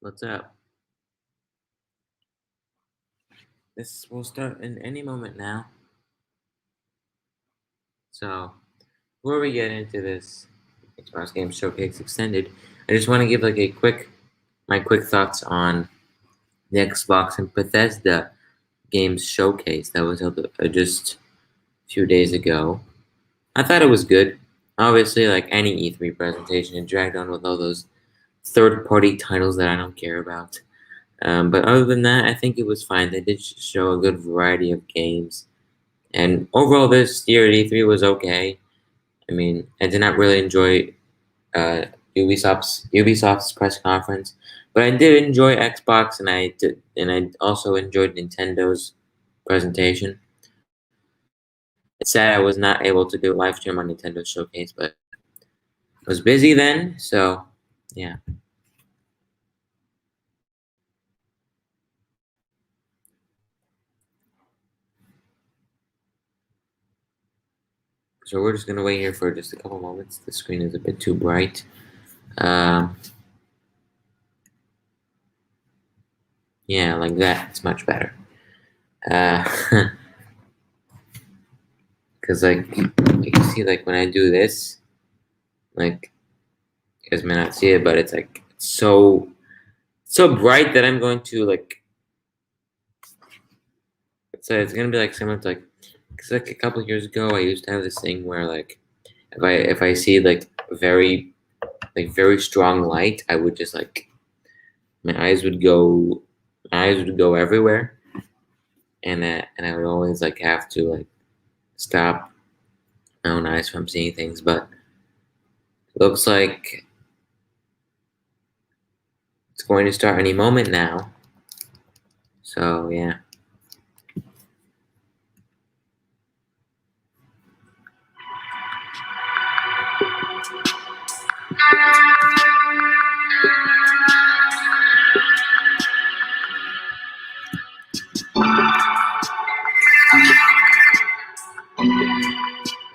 What's up? This will start in any moment now. So, before we get into this Xbox Game Showcase Extended, I just want to give my quick thoughts on the Xbox and Bethesda Games Showcase that was held just a few days ago. I thought it was good. Obviously, like any E3 presentation, it dragged on with all those third-party titles that I don't care about. But other than that, I think it was fine. They did show a good variety of games. And overall, this year at E3 was okay. I mean, I did not really enjoy uh, Ubisoft's press conference, but I did enjoy Xbox, and I also enjoyed Nintendo's presentation. It's sad I was not able to do a live stream on Nintendo Showcase, but I was busy then, so yeah. So we're just gonna wait here for just a couple moments. The screen is a bit too bright. Yeah, like that. It's much better. Because like you can see, like when I do this, like you guys may not see it, but it's like so bright that I'm going to like. It's gonna be like similar to like, cause like a couple years ago I used to have this thing where like if I see like very strong light, I would just like my eyes would go everywhere, and I would always like have to like stop my own eyes from seeing things. But it looks like it's going to start any moment now. So yeah.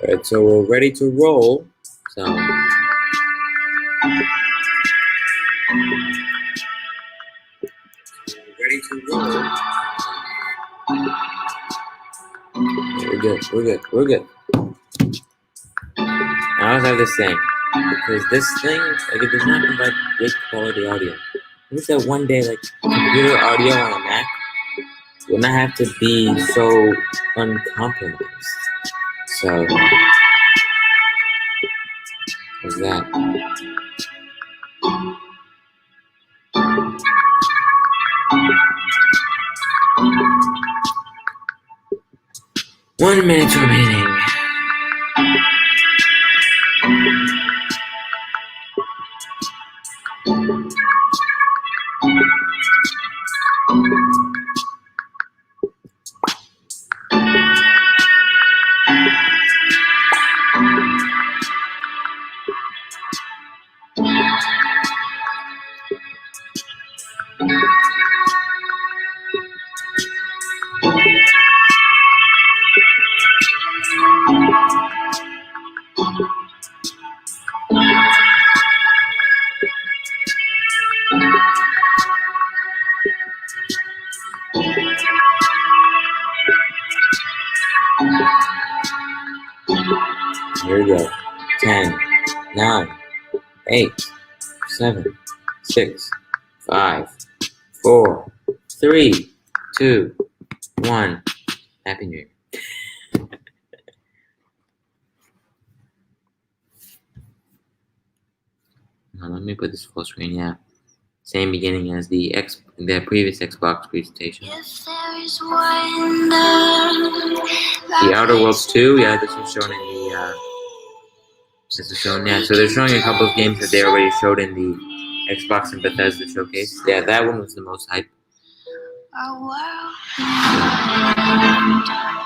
Alright, so we're ready to roll. So ready to roll. We're good. I always have this thing, because this thing, like, it does not provide good quality audio. I wish that one day, like, computer audio on a Mac would not have to be so uncompromised. So, there's that. 1 minute remaining. Here we go. 10, 9, 8, 7, 6, 5, 4, 3, 2, 1. Happy New Year. Now let me put this full screen. Yeah, same beginning as the previous Xbox presentation. The Outer Worlds 2. Yeah, this was shown in the. This is shown. Yeah, so they're showing a couple of games that they already showed in the Xbox and Bethesda showcase. Yeah, that one was the most hype.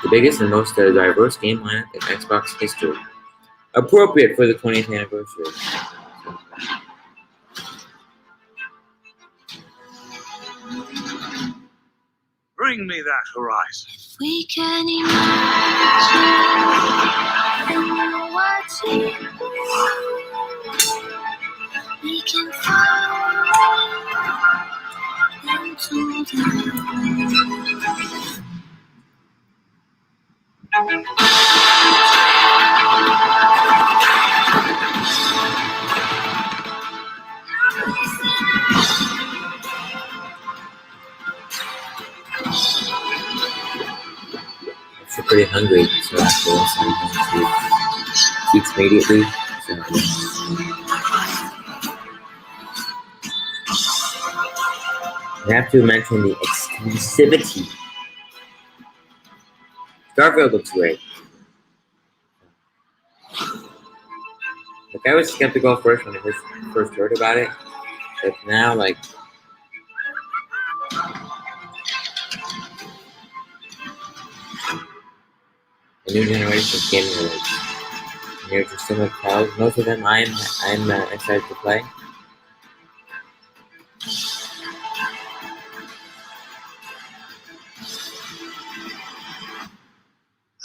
The biggest and most diverse game lineup in Xbox history. Appropriate for the 20th anniversary. Bring me that horizon. If we can imagine what's in we can find slow down. I'm pretty hungry, so after this I'm going to eat immediately. So I have to mention the exclusivity. Starfield looks great. Like, I was skeptical at first when I first heard about it, but now, like, a new generation of gaming nerds. And they're just similar crowds. Most of them I'm excited to play.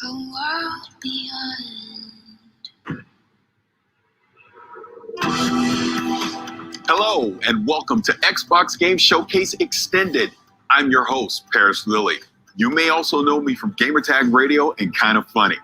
A world beyond. Hello, and welcome to Xbox Game Showcase Extended. I'm your host, Paris Lilly. You may also know me from Gamertag Radio and Kinda Funny.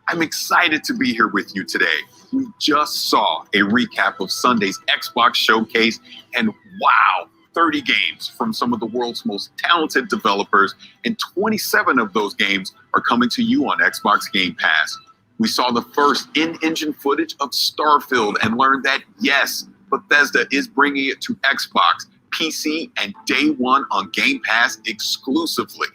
I'm excited to be here with you today. We just saw a recap of Sunday's Xbox Showcase, and wow, 30 games from some of the world's most talented developers, and 27 of those games are coming to you on Xbox Game Pass. We saw the first in-engine footage of Starfield and learned that, yes, Bethesda is bringing it to Xbox, PC, and day one on Game Pass exclusively.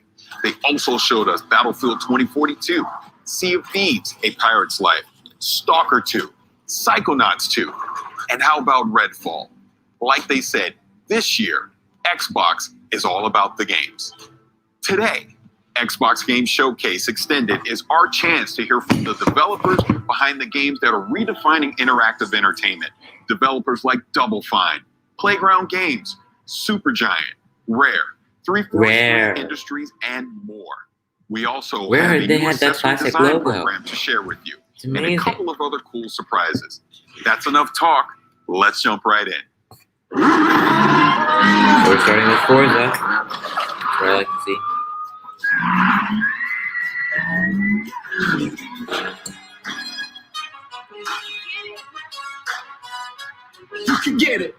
They also showed us Battlefield 2042, Sea of Thieves, A Pirate's Life, Stalker 2, Psychonauts 2, and how about Redfall? Like they said, this year, Xbox is all about the games. Today, Xbox Game Showcase Extended is our chance to hear from the developers behind the games that are redefining interactive entertainment. Developers like Double Fine, Playground Games, Supergiant, Rare, 343 Industries, and more. We also have a new accessory design program to share with you, and a couple of other cool surprises. That's enough talk. Let's jump right in. So we're starting with Forza. That's what I like to see. You can get it.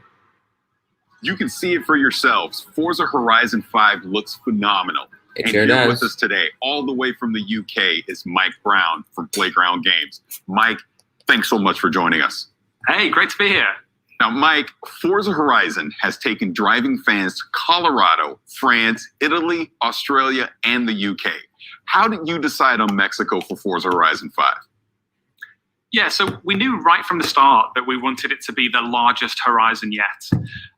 You can see it for yourselves. Forza Horizon 5 looks phenomenal. It and sure here does. with us today, all the way from the UK, is Mike Brown from Playground Games. Mike, thanks so much for joining us. Hey, great to be here. Now, Mike, Forza Horizon has taken driving fans to Colorado, France, Italy, Australia, and the UK. How did you decide on Mexico for Forza Horizon 5? Yeah, so we knew right from the start that we wanted it to be the largest Horizon yet.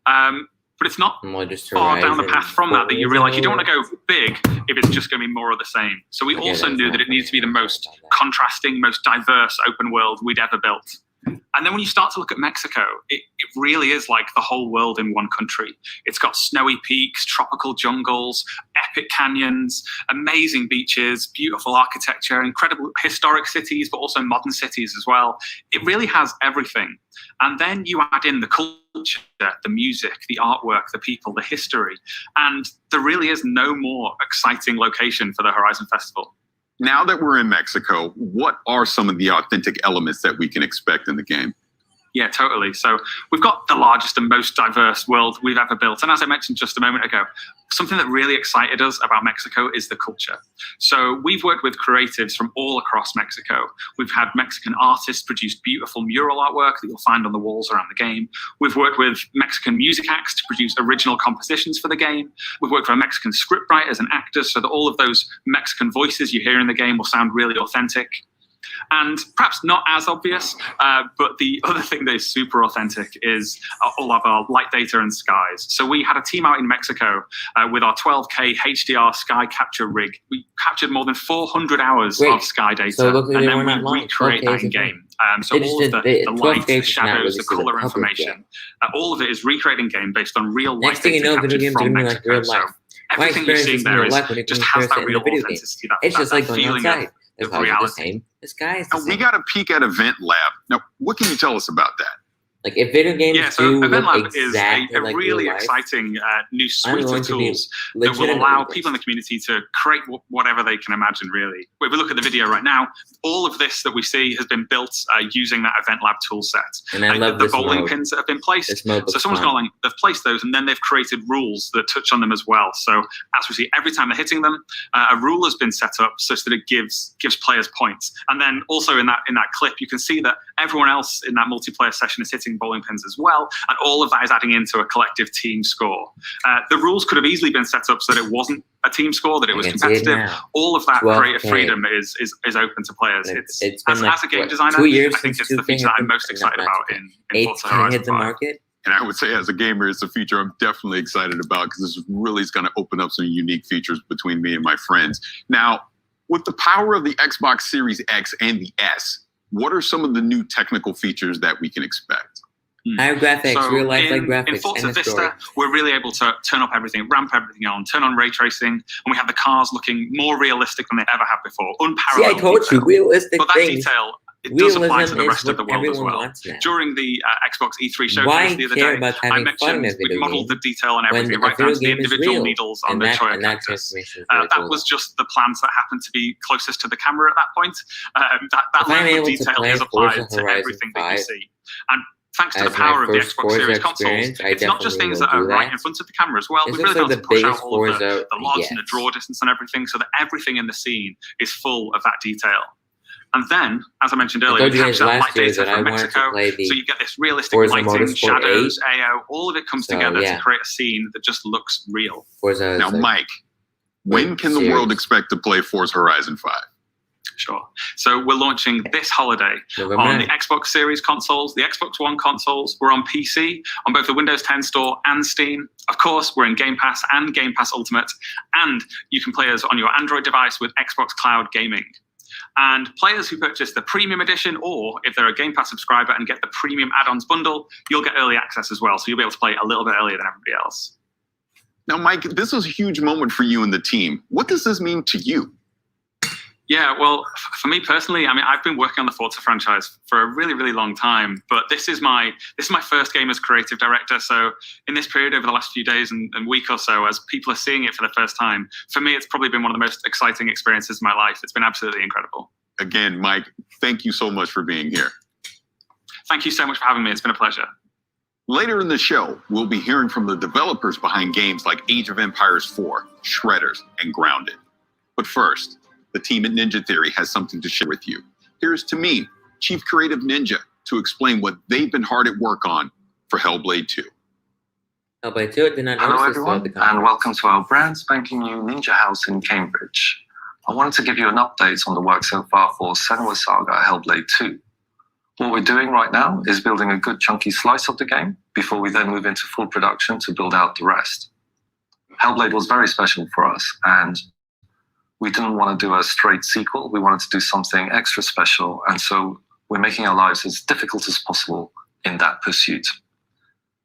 But it's not far down the path from that you realize you don't want to go big if it's just going to be more of the same. So we also knew that it needs to be the most contrasting, most diverse open world we'd ever built. And then when you start to look at Mexico, it really is like the whole world in one country. It's got snowy peaks, tropical jungles, epic canyons, amazing beaches, beautiful architecture, incredible historic cities, but also modern cities as well. It really has everything. And then you add in the culture, the music, the artwork, the people, the history, and there really is no more exciting location for the Horizon Festival. Now that we're in Mexico, what are some of the authentic elements that we can expect in the game? Yeah, totally. So we've got the largest and most diverse world we've ever built. And as I mentioned just a moment ago, something that really excited us about Mexico is the culture. So we've worked with creatives from all across Mexico. We've had Mexican artists produce beautiful mural artwork that you'll find on the walls around the game. We've worked with Mexican music acts to produce original compositions for the game. We've worked with Mexican scriptwriters and actors so that all of those Mexican voices you hear in the game will sound really authentic. And perhaps not as obvious, but the other thing that is super authentic is all of our light data and skies. So we had a team out in Mexico with our 12K HDR sky capture rig. We captured more than 400 hours of sky data, and then we recreate that in game. So all of the lights, the shadows, the color information, all of it is recreated in game based on real light Next thing you know, video games are going to be like real life. Everything you're seeing there just has that real authenticity. It's just like going outside. Of reality. The sky is the same. We got a peek at Event Lab. Now, what can you tell us about that? Like if video games Yeah, so do Event look Lab is exactly a like really real life, exciting new I'm suite going of to be tools that will legitimately allow pissed. people in the community to create whatever they can imagine, really. If we look at the video right now, all of this that we see has been built using that Event Lab tool set. And I love the this bowling mode. pins that have been placed. This mode So looks someone's fun. gone, they've placed those, and then they've created rules that touch on them as well. So as we see, every time they're hitting them, a rule has been set up such that it gives players points. And then also in that clip, you can see that everyone else in that multiplayer session is hitting bowling pins as well, and all of that is adding into a collective team score. The rules could have easily been set up so that it wasn't a team score, that it was I can see it competitive. now. All of that 12K. creative freedom is open to players. It's It's been as, like, as a game what, designer, 2 years I think since it's the 2K feature that I'm hit most the- excited not about 2K. in Forza 8K Horizon hit the 5. market. And I would say, as a gamer, it's a feature I'm definitely excited about because this really is going to open up some unique features between me and my friends. Now, with the power of the Xbox Series X and the S, what are some of the new technical features that we can expect? Higher graphics, So real life like in graphics, Forza and a story. Vista, we're really able to turn up everything, ramp everything on, turn on ray tracing, and we have the cars looking more realistic than they ever have before. See, Unparalleled I told you, detail. realistic But that things. detail, it does apply Realism to the is rest of the what world as everyone well. wants now. During the Xbox E3 showcase Why the other care day, about I having fun in mentioned a we video modeled game the detail and when everything, a right down video to the game is individual real? needles on And the that Choya and that cactus. transformation is really That cool, was though. just the plants that happened to be closest to the camera at that point. That If I'm level able of to detail play is applied Forza to Horizon everything that 5 you see. And thanks to the as power my of the first Xbox Forza Series consoles, experience, I it's not just definitely things will that are do right that. in front of the camera as well. This We've looks really like been the able to push biggest out all of Forza the LODs and the yet. draw distance and everything so that everything in the scene is full of that detail. And then, as I mentioned I earlier, told we you guys capture that last light year data that I from wanted to Mexico, play so the you get this realistic Forza lighting, Motorsport shadows, 8. AO, all of it comes So, together yeah. to create a scene that just looks real. Forza is Now, like, Mike, when can the world expect to play Forza Horizon 5? Sure. So we're launching this holiday November on the 9th. Xbox Series consoles, the Xbox One consoles. We're on PC, on both the Windows 10 Store and Steam. Of course, we're in Game Pass and Game Pass Ultimate. And you can play us on your Android device with Xbox Cloud Gaming. And players who purchase the Premium Edition, or if they're a Game Pass subscriber and get the Premium Add-ons bundle, you'll get early access as well. So you'll be able to play a little bit earlier than everybody else. Now, Mike, this was a huge moment for you and the team. What does this mean to you? Yeah, well, for me personally, I mean, I've been working on the Forza franchise for a really, really long time, but this is my first game as creative director. So in this period over the last few days and week or so, as people are seeing it for the first time, for me, it's probably been one of the most exciting experiences of my life. It's been absolutely incredible. Again, Mike, thank you so much for being here. Thank you so much for having me. It's been a pleasure. Later in the show, we'll be hearing from the developers behind games like Age of Empires 4, Shredders, and Grounded. But first, the team at Ninja Theory has something to share with you. Here's Tamim, Chief Creative Ninja, to explain what they've been hard at work on for Hellblade 2. Hellblade 2 did not Hello notice this everyone, throughout the and conference. welcome to our brand spanking new Ninja House in Cambridge. I wanted to give you an update on the work so far for Senua Saga Hellblade 2. What we're doing right now is building a good chunky slice of the game before we then move into full production to build out the rest. Hellblade was very special for us, and we didn't want to do a straight sequel. We wanted to do something extra special, and so we're making our lives as difficult as possible in that pursuit.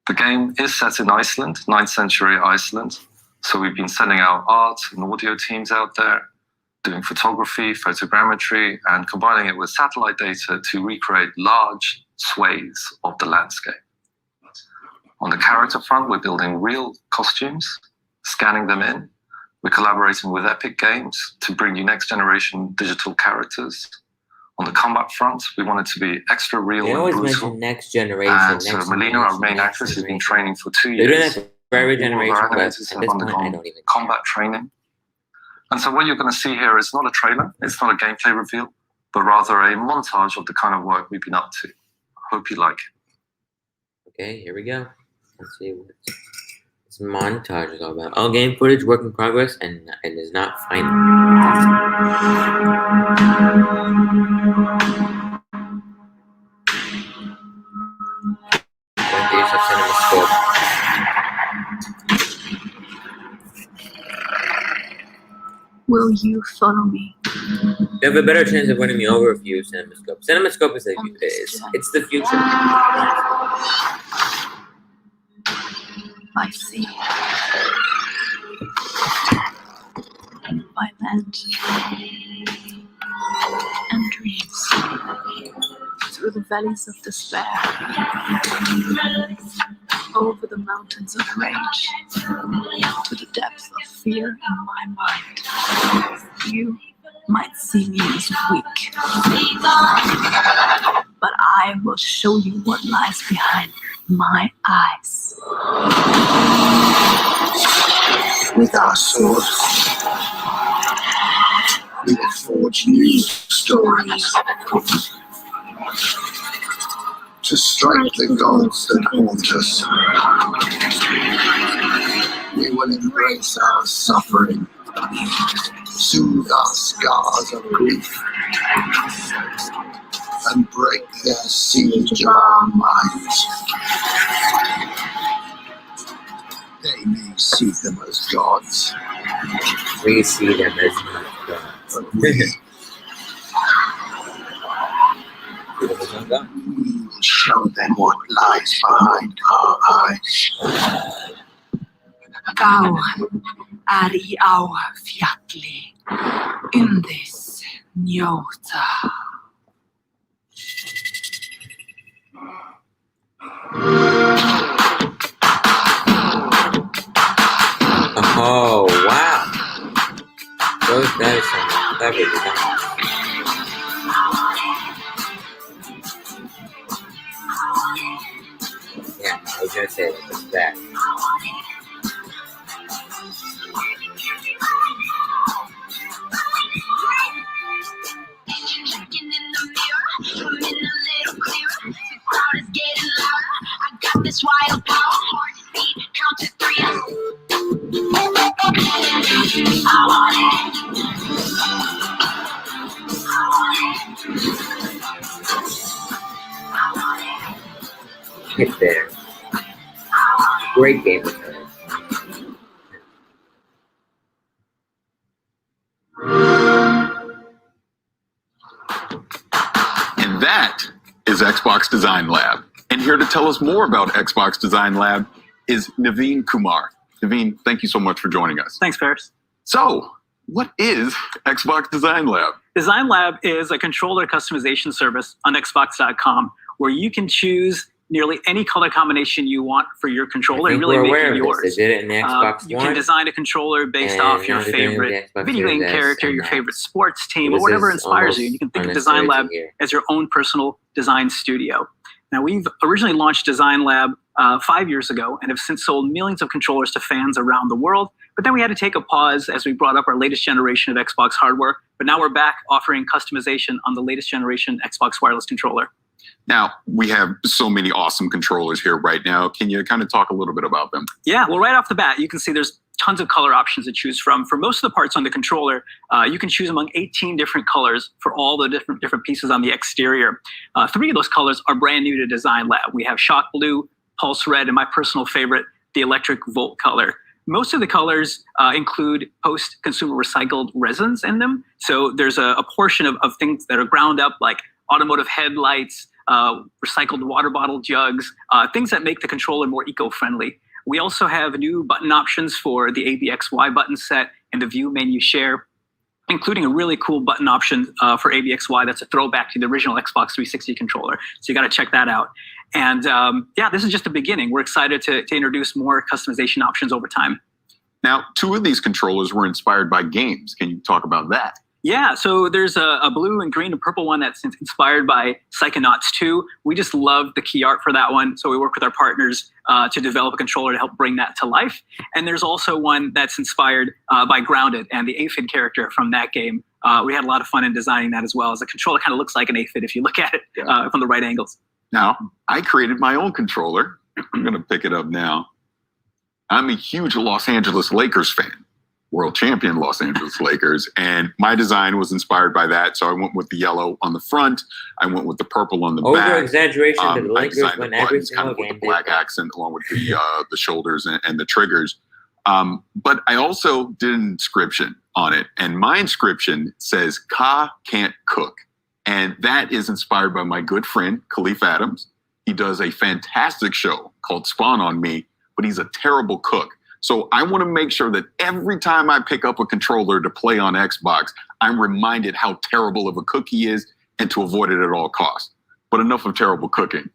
The game is set in Iceland, 9th century Iceland, so we've been sending our art and audio teams out there, doing photography, photogrammetry, and combining it with satellite data to recreate large swathes of the landscape. On the character front, we're building real costumes, scanning them in. We're collaborating with Epic Games to bring you next-generation digital characters. On the combat front, we want it to be extra real They and always brutal. mention next generation. And so next Melina, generation, our main next actress, has been generation. training for 2 They're doing years. that for every All of our generation, but at animators this have point, I undergone don't even combat training. And so what you're going to see here is not a trailer, it's not a gameplay reveal, but rather a montage of the kind of work we've been up to. I hope you like it. Okay, here we go. Let's see what this montage is all about. All game footage, work in progress, and it is not final. Don't get yourself CinemaScope. Will you follow me? You have a better chance of winning me over if you use CinemaScope. CinemaScope is it's the future. By sea, by land, and dreams. through the valleys of despair, over the mountains of rage, to the depths of fear in my mind. You might see me as weak, but I will show you what lies behind my eyes. With our swords, we will forge new stories to strike the gods that haunt us. We will embrace our suffering, soothe our scars of grief, and break their siege of our minds. They may see them as gods, We see them as not gods. but we See them as not gods. will show them what lies behind our eyes. Gau ari á fjalli, undis njóta. Oh, wow. Those guys are clever designs. Yeah, I was gonna say like that. Looking in the mirror, moving a little clearer. The crowd is getting louder. I got this wild power, heartbeat, count to 3. I want it. I want it. Hit there. Great game with her. And that is Xbox Design Lab. And here to tell us more about Xbox Design Lab is Naveen Kumar. Naveen, thank you so much for joining us. Thanks, Paris. So, what is Xbox Design Lab? Design Lab is a controller customization service on Xbox.com where you can choose nearly any color combination you want for your controller and really make it yours. They did it in the Xbox You One. can design a controller based and off your now they're doing favorite the Xbox video game Series S character, and your X. favorite sports team, or This whatever is inspires you. almost You can think of unnecessary Design to Lab hear. as your own personal design studio. Now, we've originally launched Design Lab 5 years ago and have since sold millions of controllers to fans around the world. But then we had to take a pause as we brought up our latest generation of Xbox hardware. But now we're back offering customization on the latest generation Xbox wireless controller. Now, we have so many awesome controllers here right now. Can you kind of talk a little bit about them? Yeah, well, right off the bat, you can see there's tons of color options to choose from. For most of the parts on the controller, you can choose among 18 different colors for all the different pieces on the exterior. 3 of those colors are brand new to Design Lab. We have Shock Blue, Pulse Red, and my personal favorite, the Electric Volt color. Most of the colors include post-consumer recycled resins in them. So there's a portion of things that are ground up, like automotive headlights, recycled water bottle jugs, things that make the controller more eco-friendly. We also have new button options for the ABXY button set and the View Menu Share, including a really cool button option for ABXY that's a throwback to the original Xbox 360 controller. So you got to check that out. And yeah, this is just the beginning. We're excited to introduce more customization options over time. Now, 2 of these controllers were inspired by games. Can you talk about that? Yeah, so there's a blue and green and purple one that's inspired by Psychonauts 2. We just love the key art for that one, so we work with our partners to develop a controller to help bring that to life. And there's also one that's inspired by Grounded and the Aphid character from that game. We had a lot of fun in designing that as well, as the controller kind of looks like an Aphid if you look at it from the right angles. Now, I created my own controller. I'm going to pick it up now. I'm a huge Los Angeles Lakers fan. World champion Los Angeles Lakers. And my design was inspired by that. So I went with the yellow on the front. I went with the purple on the back. Over-exaggeration, but the I Lakers designed the win every buttons kind single of with game. the black accent along with the shoulders and the triggers. But I also did an inscription on it. And my inscription says, Ka can't cook. And that is inspired by my good friend, Khalif Adams. He does a fantastic show called Spawn on Me, but he's a terrible cook. So I want to make sure that every time I pick up a controller to play on Xbox, I'm reminded how terrible of a cook he is and to avoid it at all costs. But enough of terrible cooking.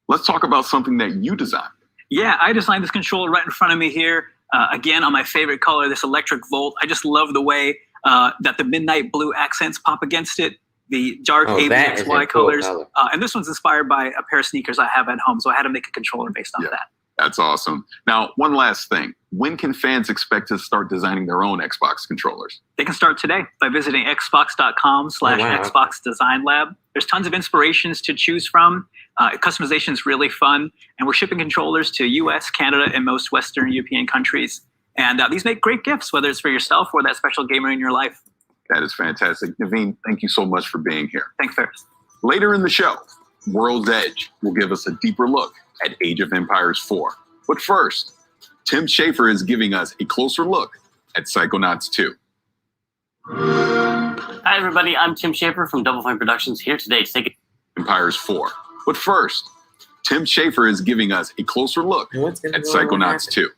Let's talk about something that you designed. Yeah, I designed this controller right in front of me here. Again, on my favorite color, this electric volt. I just love the way that the midnight blue accents pop against it. The dark ABXY colors. And this one's inspired by a pair of sneakers I have at home, so I had to make a controller based on that. That's awesome. Now, one last thing. When can fans expect to start designing their own Xbox controllers? They can start today by visiting xbox.com/Xbox Design Lab. There's tons of inspirations to choose from. Customization is really fun. And we're shipping controllers to US, Canada, and most Western European countries. And these make great gifts, whether it's for yourself or that special gamer in your life. That is fantastic. Naveen, thank you so much for being here. Thanks, Ferris. Later in the show, World's Edge will give us a deeper look at Age of Empires 4. But first, Tim Schafer is giving us a closer look at Psychonauts 2. Hi, everybody. I'm Tim Schafer from Double Fine Productions here today to take Empires 4. But first, Tim Schafer is giving us a closer look at Psychonauts 2.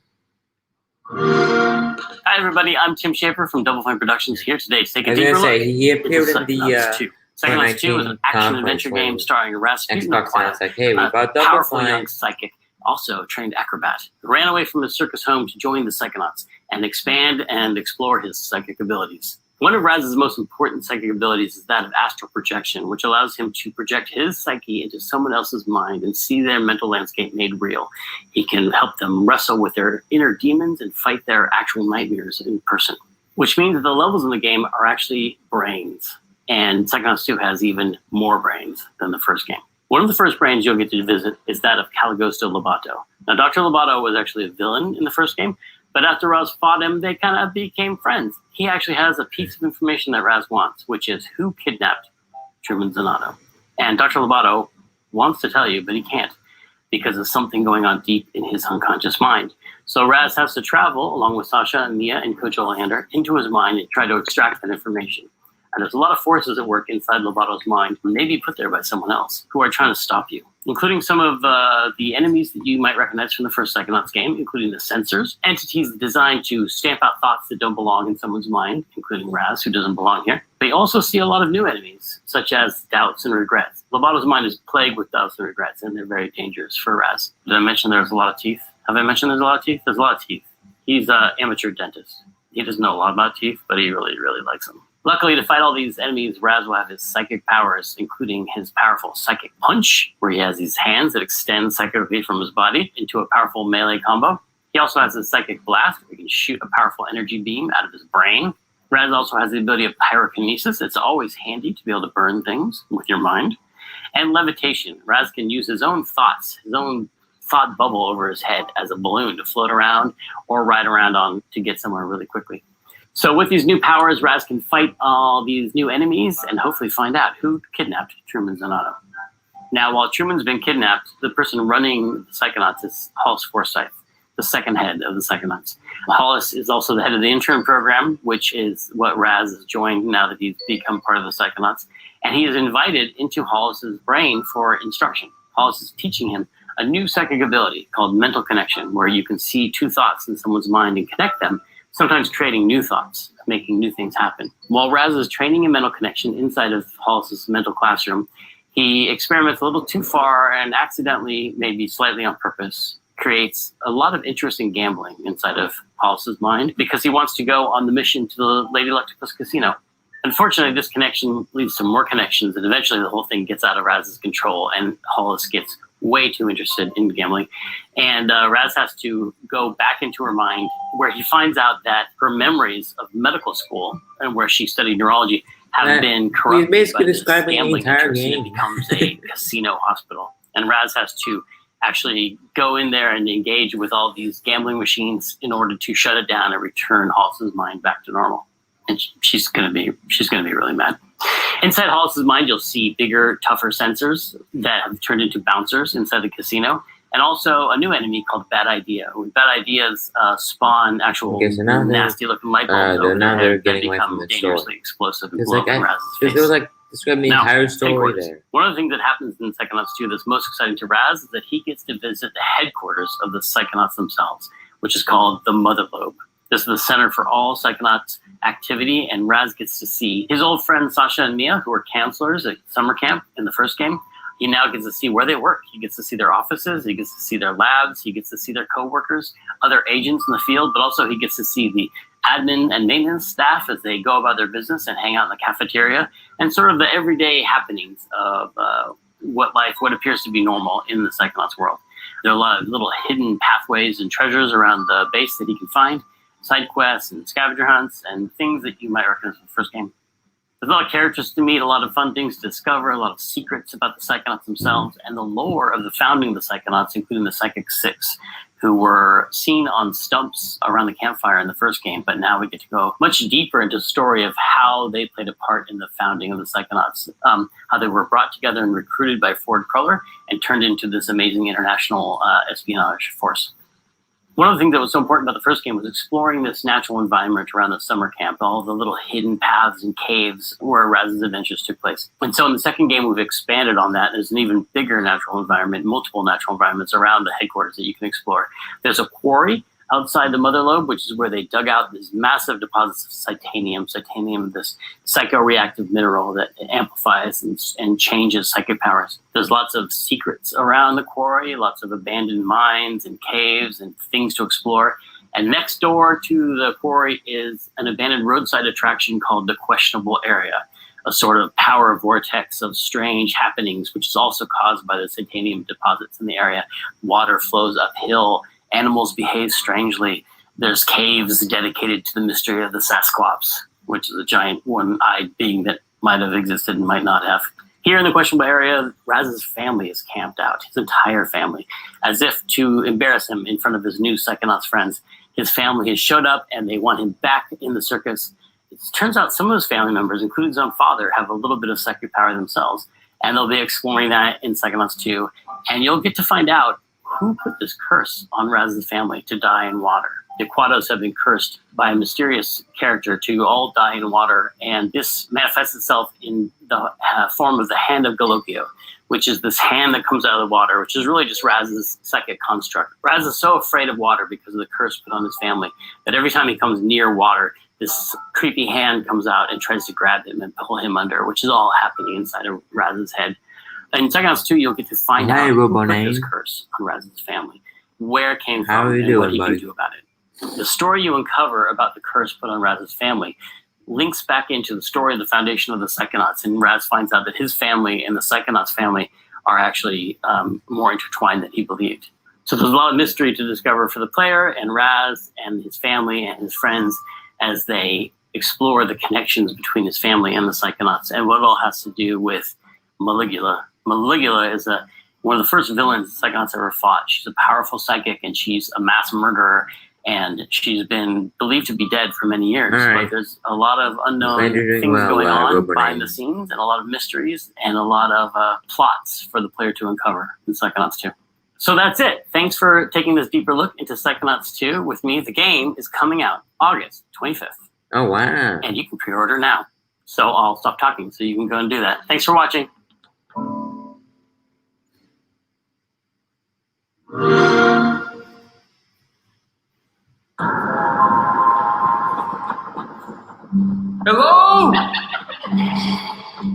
Hi, everybody. I'm Tim Schafer from Double Fine Productions here today to take a deeper look he appeared in the Psychonauts 2. Psychonauts 2 is an action-adventure game starring Rasputin, Xbox like, hey, we got Double powerful Fine. young psychic, also a trained acrobat, who ran away from his circus home to join the Psychonauts and expand and explore his psychic abilities. One of Raz's most important psychic abilities is that of astral projection, which allows him to project his psyche into someone else's mind and see their mental landscape made real. He can help them wrestle with their inner demons and fight their actual nightmares in person, which means that the levels in the game are actually brains. And Psychonauts 2 has even more brains than the first game. One of the first brains you'll get to visit is that of Caligosto Lobato. Now, Dr. Lobato was actually a villain in the first game, but after Raz fought him, they kind of became friends. He actually has a piece of information that Raz wants, which is who kidnapped Truman Zanotto. And Dr. Lobato wants to tell you, but he can't because of something going on deep in his unconscious mind. So Raz has to travel, along with Sasha and Mia and Coach Olander, into his mind and try to extract that information. And there's a lot of forces at work inside Lobato's mind, maybe put there by someone else, who are trying to stop you, including some of the enemies that you might recognize from the first Psychonauts game, including the censors, entities designed to stamp out thoughts that don't belong in someone's mind, including Raz, who doesn't belong here. They also see a lot of new enemies, such as doubts and regrets. Lobato's mind is plagued with doubts and regrets, and they're very dangerous for Raz. Did I mention there's a lot of teeth? Have I mentioned there's a lot of teeth? There's a lot of teeth. He's an amateur dentist. He doesn't know a lot about teeth, but he really, really likes them. Luckily, to fight all these enemies, Raz will have his psychic powers, including his powerful psychic punch, where he has these hands that extend psychically from his body into a powerful melee combo. He also has his psychic blast, where he can shoot a powerful energy beam out of his brain. Raz also has the ability of pyrokinesis. It's always handy to be able to burn things with your mind. And levitation. Raz can use his own thoughts, his own thought bubble over his head as a balloon to float around or ride around on to get somewhere really quickly. So with these new powers, Raz can fight all these new enemies and hopefully find out who kidnapped Truman Zanotto. Now, while Truman's been kidnapped, the person running the Psychonauts is Hollis Forsythe, the second head of the Psychonauts. Hollis is also the head of the intern program, which is what Raz has joined now that he's become part of the Psychonauts. And he is invited into Hollis's brain for instruction. Hollis is teaching him a new psychic ability called mental connection, where you can see two thoughts in someone's mind and connect them, sometimes creating new thoughts, making new things happen. While Raz is training in mental connection inside of Hollis's mental classroom, he experiments a little too far and accidentally, maybe slightly on purpose, creates a lot of interesting gambling inside of Hollis's mind because he wants to go on the mission to the Lady Electopus Casino. Unfortunately, this connection leads to more connections, and eventually the whole thing gets out of Raz's control, and Hollis gets way too interested in gambling. And Raz has to go back into her mind, where he finds out that her memories of medical school and where she studied neurology have been corrupted. He's basically by this describing the gambling entire interest, and game. it becomes a casino hospital. And Raz has to actually go in there and engage with all these gambling machines in order to shut it down and return Hollis's mind back to normal. And she's gonna be really mad. Inside Hollis's mind, you'll see bigger, tougher sensors that have turned into bouncers inside the casino, and also a new enemy called Bad Idea. Bad Ideas spawn actual nasty-looking light bulbs over now their they're head that getting away from become the dangerously store. explosive and It's blow like up Raz's face. there was like describing the Now, entire story headquarters. there. One of the things that happens in Psychonauts 2 that's most exciting to Raz is that he gets to visit the headquarters of the Psychonauts themselves, which is called the Mother Lobe. This is the center for all Psychonauts activity, and Raz gets to see his old friends Sasha and Mia, who were counselors at summer camp in the first game, He now gets to see where they work. He gets to see their offices. He gets to see their labs. He gets to see their coworkers, other agents in the field, but also he gets to see the admin and maintenance staff as they go about their business and hang out in the cafeteria, and sort of the everyday happenings of what appears to be normal in the Psychonauts world. There are a lot of little hidden pathways and treasures around the base that he can find, side quests and scavenger hunts and things that you might recognize from the first game. There's a lot of characters to meet, a lot of fun things to discover, a lot of secrets about the Psychonauts themselves, and the lore of the founding of the Psychonauts, including the Psychic Six, who were seen on stumps around the campfire in the first game, but now we get to go much deeper into the story of how they played a part in the founding of the Psychonauts, how they were brought together and recruited by Ford Cruller and turned into this amazing international espionage force. One of the things that was so important about the first game was exploring this natural environment around the summer camp, all the little hidden paths and caves where Raz's adventures took place. And so in the second game, we've expanded on that. There's an even bigger natural environment, multiple natural environments around the headquarters that you can explore. There's a quarry outside the Mother Lobe, which is where they dug out these massive deposits of titanium. Titanium, this psychoreactive mineral that amplifies and changes psychic powers. There's lots of secrets around the quarry, lots of abandoned mines and caves and things to explore. And next door to the quarry is an abandoned roadside attraction called the Questionable Area, a sort of power vortex of strange happenings, which is also caused by the titanium deposits in the area. Water flows uphill. Animals behave strangely. There's caves dedicated to the mystery of the Sasclops, which is a giant one-eyed being that might have existed and might not have. Here in the questionable area, Raz's family is camped out, his entire family, as if to embarrass him in front of his new Psychonauts friends. His family has showed up and they want him back in the circus. It turns out some of his family members, including his own father, have a little bit of psychic power themselves, and they'll be exploring that in Psychonauts 2. And you'll get to find out who put this curse on Raz's family to die in water. The Quados have been cursed by a mysterious character to all die in water, and this manifests itself in the form of the Hand of Galokio, which is this hand that comes out of the water, which is really just Raz's psychic construct. Raz is so afraid of water because of the curse put on his family that every time he comes near water, this creepy hand comes out and tries to grab him and pull him under, which is all happening inside of Raz's head. In Psychonauts 2, you'll get to find out who put this curse on Raz's family, where it came from, and what he can do about it. The story you uncover about the curse put on Raz's family links back into the story of the foundation of the Psychonauts, and Raz finds out that his family and the Psychonauts family are actually more intertwined than he believed. So there's a lot of mystery to discover for the player and Raz and his family and his friends as they explore the connections between his family and the Psychonauts and what it all has to do with Maligula. Maligula is one of the first villains the Psychonauts ever fought. She's a powerful psychic, and she's a mass murderer, and she's been believed to be dead for many years. But there's a lot of unknown things going on behind the scenes, and a lot of mysteries, and a lot of plots for the player to uncover in Psychonauts 2. So that's it. Thanks for taking this deeper look into Psychonauts 2 with me. The game is coming out August 25th. Oh, wow. And you can pre-order now. So I'll stop talking so you can go and do that. Thanks for watching. Hello?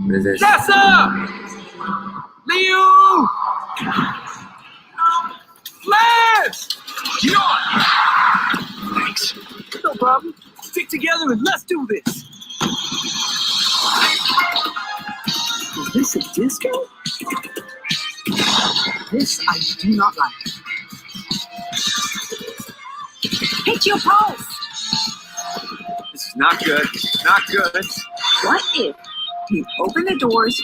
What is this? Tessa! Leo! Lance! John! Thanks. No problem. Stick together and let's do this. Is this a disco? This I do not like. Hit your pulse. This is not good. Not good. What if you open the doors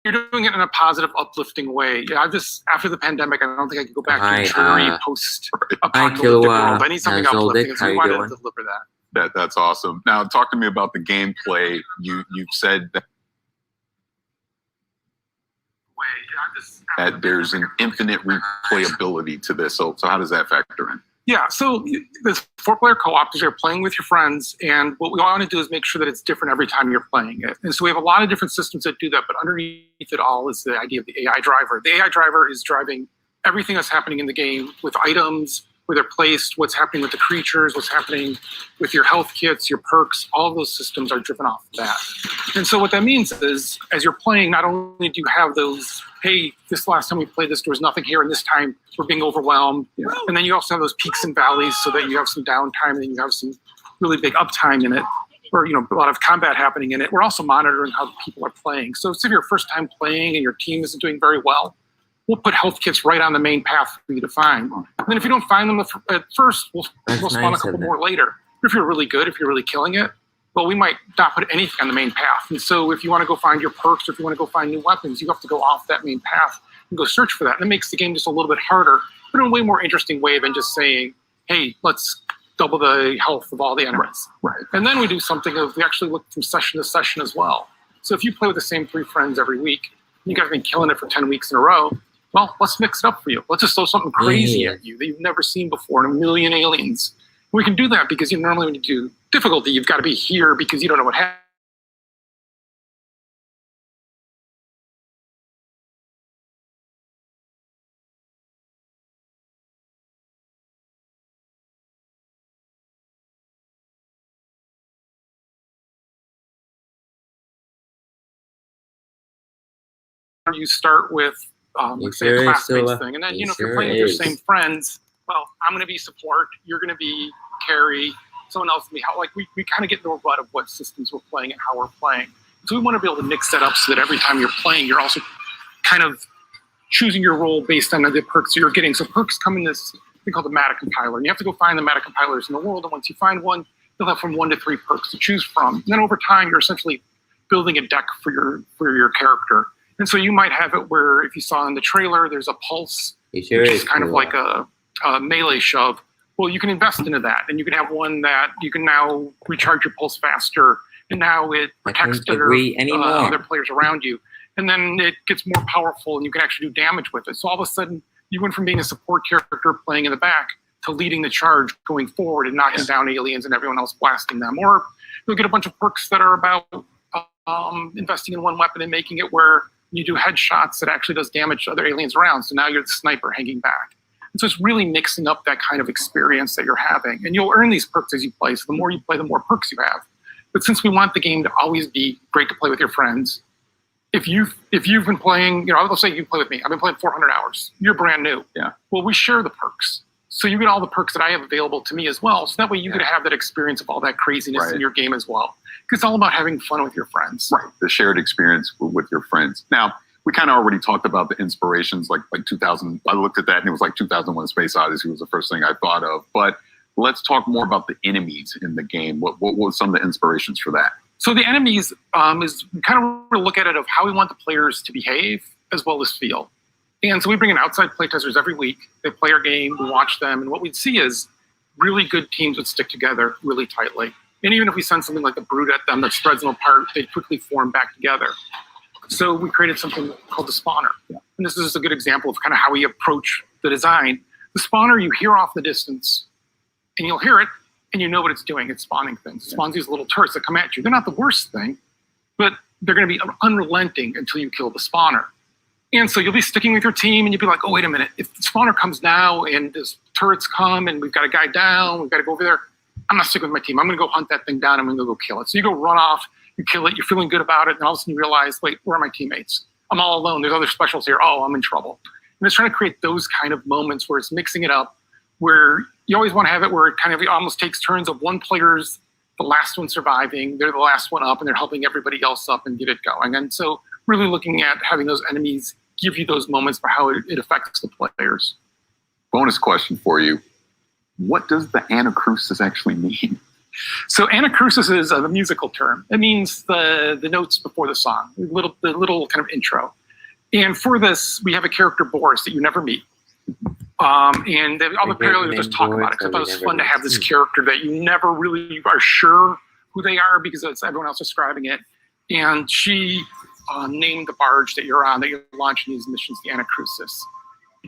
you're doing it in a positive, uplifting way. Yeah, after the pandemic, I don't think I could go back to Hi, a dreary post-apocalyptic Kilua. world. I need something How's uplifting, Zoldyck? and so How we you wanted doing? to deliver that. That's awesome. Now, talk to me about the gameplay. You've said that there's an infinite replayability to this. So how does that factor in? Yeah, so this 4-player co-op is you're playing with your friends, and what we want to do is make sure that it's different every time you're playing it. And so we have a lot of different systems that do that, but underneath it all is the idea of the AI driver. The AI driver is driving everything that's happening in the game with items, where they're placed, what's happening with the creatures, what's happening with your health kits, your perks. All of those systems are driven off of that. And so what that means is, as you're playing, not only do you have those, hey, this last time we played this, there was nothing here, and this time we're being overwhelmed. Yeah. And then you also have those peaks and valleys so that you have some downtime and then you have some really big uptime in it, or a lot of combat happening in it. We're also monitoring how people are playing. So if you're first time playing and your team isn't doing very well, we'll put health kits right on the main path for you to find. And then if you don't find them at first, we'll spawn a couple more later. If you're really good, if you're really killing it, well, we might not put anything on the main path. And so if you want to go find your perks, or if you want to go find new weapons, you have to go off that main path and go search for that. And it makes the game just a little bit harder, but in a way more interesting way than just saying, hey, let's double the health of all the enemies. Right. And then we do something of, we actually look from session to session as well. So if you play with the same 3 friends every week, you guys have been killing it for 10 weeks in a row, well, let's mix it up for you. Let's just throw something crazy at you that you've never seen before, and 1 million aliens. We can do that because normally when you do difficulty, you've got to be here because you don't know what happened. You start with let's say a classmates thing, and then if you're playing with your same friends, well, I'm going to be support, you're going to be carry, someone else can be help. Like we kind of get the rut of what systems we're playing and how we're playing. So we want to be able to mix that up so that every time you're playing, you're also kind of choosing your role based on the perks you're getting. So perks come in this thing called the meta compiler, and you have to go find the meta compilers in the world. And once you find one, you'll have from 1 to 3 perks to choose from. And then over time, you're essentially building a deck for your character. And so you might have it where, if you saw in the trailer, there's a pulse, which is kind of like a melee shove. Well, you can invest into that, and you can have one that you can now recharge your pulse faster, and now it protects other players around you. And then it gets more powerful, and you can actually do damage with it. So all of a sudden, you went from being a support character playing in the back to leading the charge going forward and knocking down aliens and everyone else blasting them. Or you'll get a bunch of perks that are about investing in one weapon and making it where you do headshots that actually does damage to other aliens around. So now you're the sniper hanging back. And so it's really mixing up that kind of experience that you're having. And you'll earn these perks as you play. So the more you play, the more perks you have. But since we want the game to always be great to play with your friends, if you've been playing, let's say you play with me. I've been playing 400 hours. You're brand new. Yeah. Well, we share the perks. So you get all the perks that I have available to me as well. So that way you get to have that experience of all that craziness in your game as well. Because it's all about having fun with your friends. Right. The shared experience with your friends. Now, we kind of already talked about the inspirations, like 2000. I looked at that and it was like 2001 Space Odyssey was the first thing I thought of. But let's talk more about the enemies in the game. What were some of the inspirations for that? So the enemies is kind of look at it of how we want the players to behave as well as feel. And so we bring in outside playtesters every week. They play our game, we watch them, and what we'd see is really good teams would stick together really tightly. And even if we send something like a Brute at them that spreads them apart, they quickly form back together. So we created something called the spawner. Yeah. And this is just a good example of kind of how we approach the design. The spawner, you hear off the distance, and you'll hear it, and you know what it's doing. It's spawning things. It spawns these little turrets that come at you. They're not the worst thing, but they're going to be unrelenting until you kill the spawner. And so you'll be sticking with your team, and you'll be like, oh, wait a minute. If the spawner comes now, and this turrets come, and we've got a guy down, we've got to go over there, I'm not sticking with my team. I'm going to go hunt that thing down. I'm going to go kill it. So you go run off, you kill it, you're feeling good about it, and all of a sudden you realize, wait, where are my teammates? I'm all alone. There's other specials here. Oh, I'm in trouble. And it's trying to create those kind of moments where it's mixing it up, where you always want to have it where it kind of almost takes turns of one player's the last one surviving, they're the last one up, and they're helping everybody else up and get it going. And so really looking at having those enemies give you those moments for how it affects the players. Bonus question for you. What does the anacrusis actually mean? So anacrusis is a musical term. It means the notes before the song, the little kind of intro. And for this, we have a character Boris that you never meet. And all the parallels just talk about it, because I thought it was fun to have this character that you never really are sure who they are because it's everyone else describing it. And she named the barge that you're on, that you're launching these missions, the Anacrusis.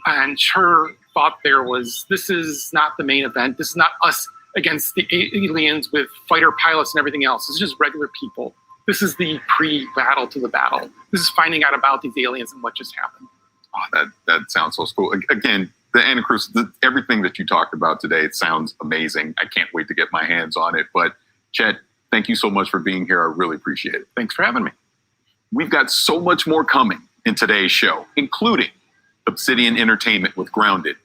And her thought there was, this is not the main event. This is not us against the aliens with fighter pilots and everything else. This is just regular people. This is the pre-battle to the battle. This is finding out about these aliens and what just happened. Oh, that sounds so cool. Again, the Anacrusis, everything that you talked about today, it sounds amazing. I can't wait to get my hands on it. But Chet, thank you so much for being here. I really appreciate it. Thanks for having me. We've got so much more coming in today's show, including Obsidian Entertainment with Grounded,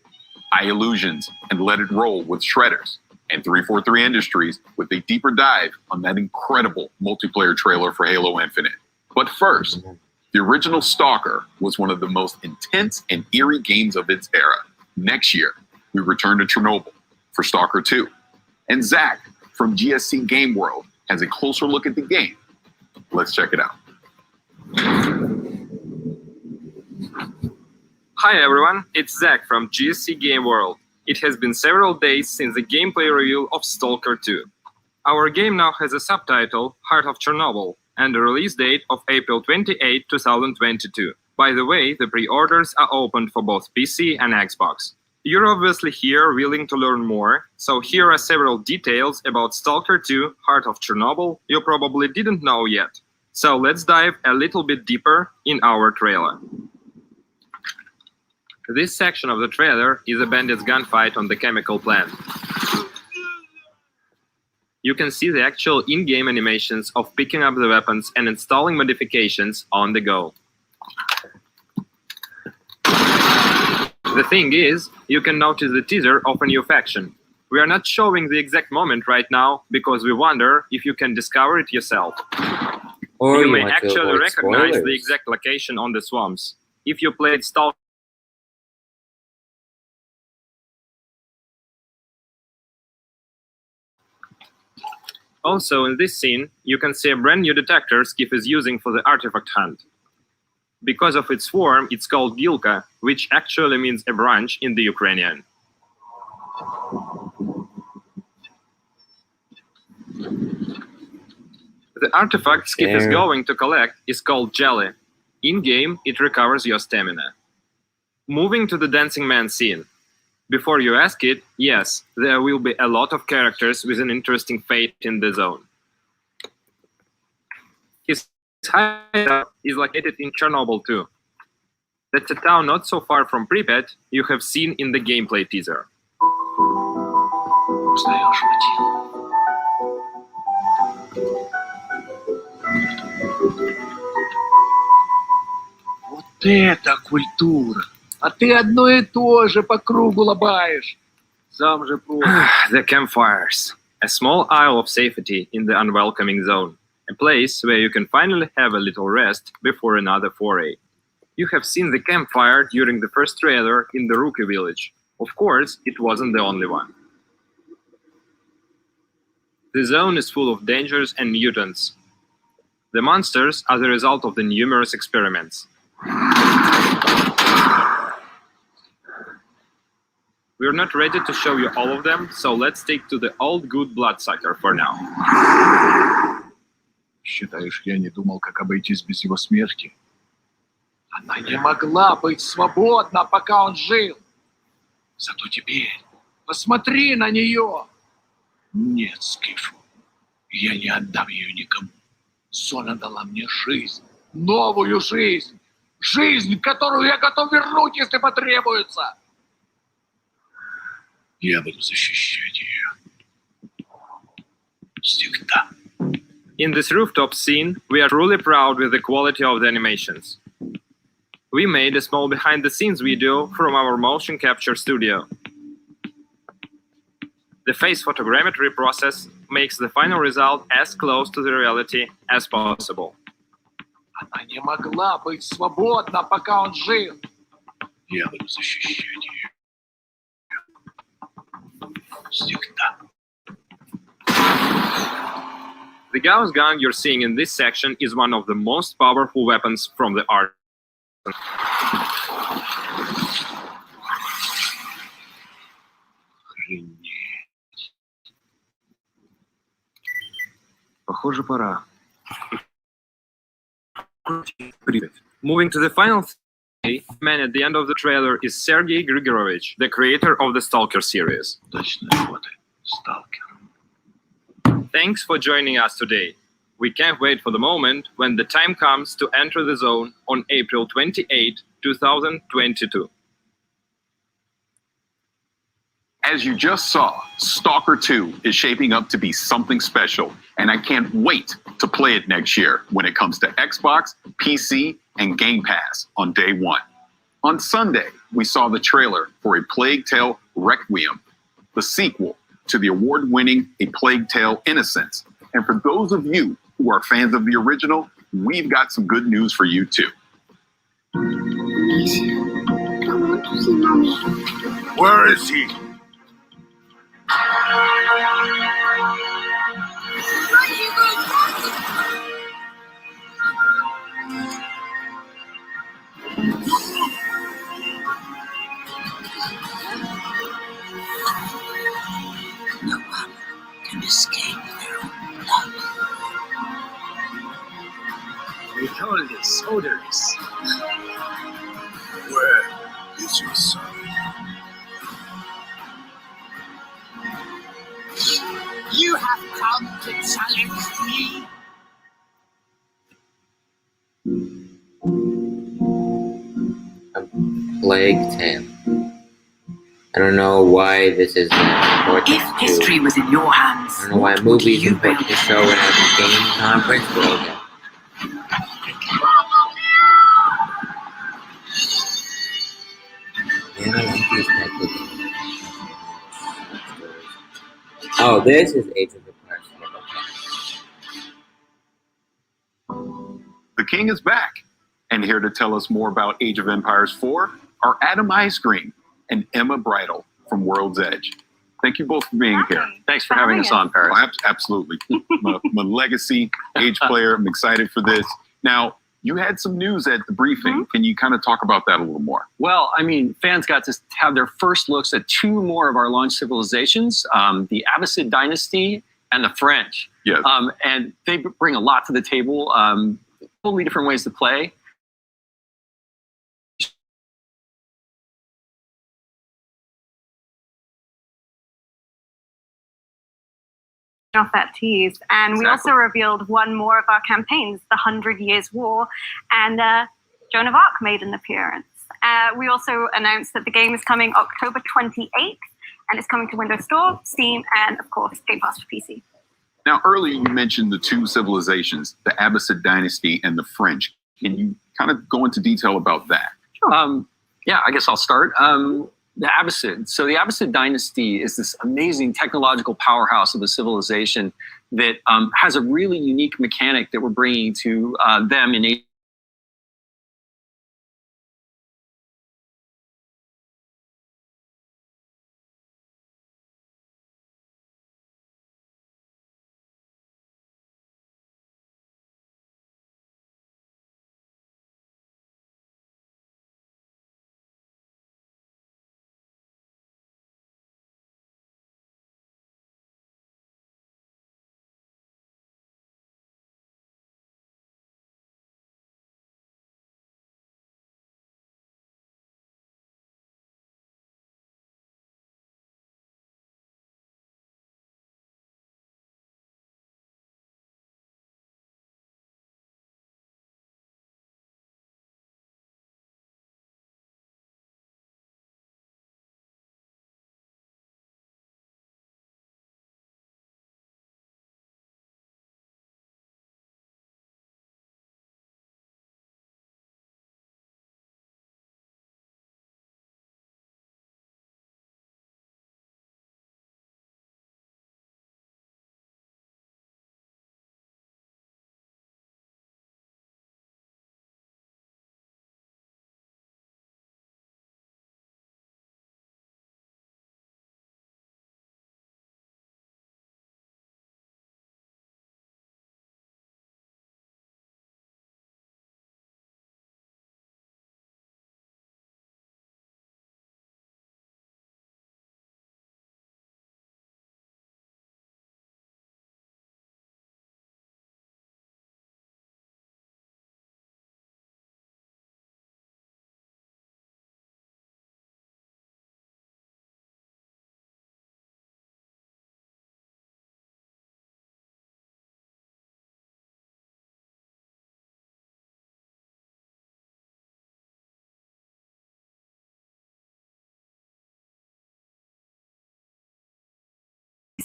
iLlusions and Let It Roll with Shredders, and 343 Industries with a deeper dive on that incredible multiplayer trailer for Halo Infinite. But first, the original Stalker was one of the most intense and eerie games of its era. Next year, we return to Chernobyl for Stalker 2. And Zach from GSC Game World has a closer look at the game. Let's check it out. Hi everyone, it's Zach from GSC Game World. It has been several days since the gameplay reveal of Stalker 2. Our game now has a subtitle, Heart of Chernobyl, and a release date of April 28, 2022. By the way, the pre-orders are open for both PC and Xbox. You're obviously here willing to learn more, so here are several details about Stalker 2, Heart of Chernobyl you probably didn't know yet. So let's dive a little bit deeper in our trailer. This section of the trailer is a bandit's gunfight on the chemical plant. You can see the actual in-game animations of picking up the weapons and installing modifications on the go. The thing is, you can notice the teaser of a new faction. We are not showing the exact moment right now because we wonder if you can discover it yourself. Or you may actually recognize the exact location on the swamps. If you played Stalker, also in this scene, you can see a brand new detector Skiff is using for the artifact hunt. Because of its form, it's called Gilka, which actually means a branch in the Ukrainian. The artifact Skiff is going to collect is called Jelly. In-game, it recovers your stamina. Moving to the Dancing Man scene. Before you ask it, yes, there will be a lot of characters with an interesting fate in the zone. His hideout is located in Chernobyl too. That's a town not so far from Pripyat you have seen in the gameplay teaser. Вот это культура! А ты одно и то же по кругу лобаешь. Сам же The campfires. A small isle of safety in the unwelcoming zone. A place where you can finally have a little rest before another foray. You have seen the campfire during the first trailer in the Rookie village. Of course, it wasn't the only one. The zone is full of dangers and mutants. The monsters are the result of the numerous experiments. We're not ready to show you all of them, so let's stick to the old good bloodsucker for now. Считаешь, я не думал, как обойтись без его смерти? Она не могла быть свободна, пока он жил. Зато теперь посмотри на нее. Нет, Скиф, я не отдам ее никому. Зона дала мне жизнь, новую жизнь. Жизнь, которую я готов вернуть, если потребуется. Я буду защищать ее. Всегда. In this rooftop scene, we are truly proud with the quality of the animations. We made a small behind-the-scenes video from our motion capture studio. The face photogrammetry process makes the final result as close to the reality as possible. Она не могла быть свободна, пока он жил. Я буду защищать ее. Всегда. The Gauss gun you're seeing in this section is one of the most powerful weapons from the arsenal. Похоже, пора. Moving to the final man at the end of the trailer is Sergei Grigorovich, the creator of the Stalker series. Thanks for joining us today. We can't wait for the moment when the time comes to enter the zone on April 28, 2022. As you just saw, Stalker 2 is shaping up to be something special, and I can't wait to play it next year when it comes to Xbox, PC, and Game Pass on day one. On Sunday, we saw the trailer for A Plague Tale Requiem, the sequel to the award-winning A Plague Tale Innocence. And for those of you who are fans of the original, we've got some good news for you too. Please, I don't want to see Mommy. Where is he? No one can escape their own blood. We call this odors. Where is your son? You have come to challenge me. A Plague Tale. I don't know why this is important. If history was in your hands, I don't know why what would movies you and put the show in a game conference, but okay. Man, I like these types of stories. Oh, this is Age of Empires. Okay. The King is back, and here to tell us more about Age of Empires 4 are Adam Ice Cream and Emma Bridle from World's Edge. Thank you both for being here. Thanks for having us on, Paris. Oh, absolutely. my legacy Age player. I'm excited for this. Now, you had some news at the briefing. Can you kind of talk about that a little more? Well, I mean, fans got to have their first looks at two more of our launch civilizations, the Abbasid Dynasty and the French. Yes. And they bring a lot to the table, totally different ways to play. Off that tease, and we also revealed one more of our campaigns, the 100 Years War, and Joan of Arc made an appearance. We also announced that the game is coming October 28th, and it's coming to Windows Store, Steam, and of course Game Pass for PC. Now, earlier you mentioned the two civilizations, the Abbasid Dynasty and the French. Can you kind of go into detail about that? Sure. Yeah, I guess I'll start. The Abbasid. So the Abbasid Dynasty is this amazing technological powerhouse of a civilization that has a really unique mechanic that we're bringing to them in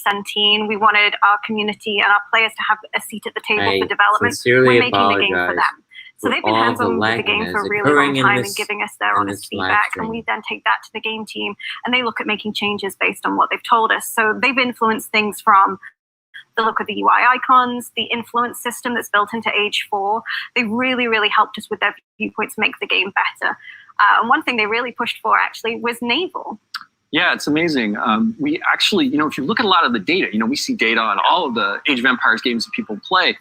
Centene. We wanted our community and our players to have a seat at the table for development. Sincerely We're making the game for apologize them. So they've been all hands-on the with the game lagging for a that's really occurring long in time this- and giving us their in honest this live feedback. stream. And we then take that to the game team and they look at making changes based on what they've told us. So they've influenced things from the look of the UI icons, the influence system that's built into Age 4. They really, really helped us with their viewpoints to make the game better. And one thing they really pushed for actually was naval. Yeah, it's amazing. We actually, if you look at a lot of the data, we see data on all of the Age of Empires games that people play.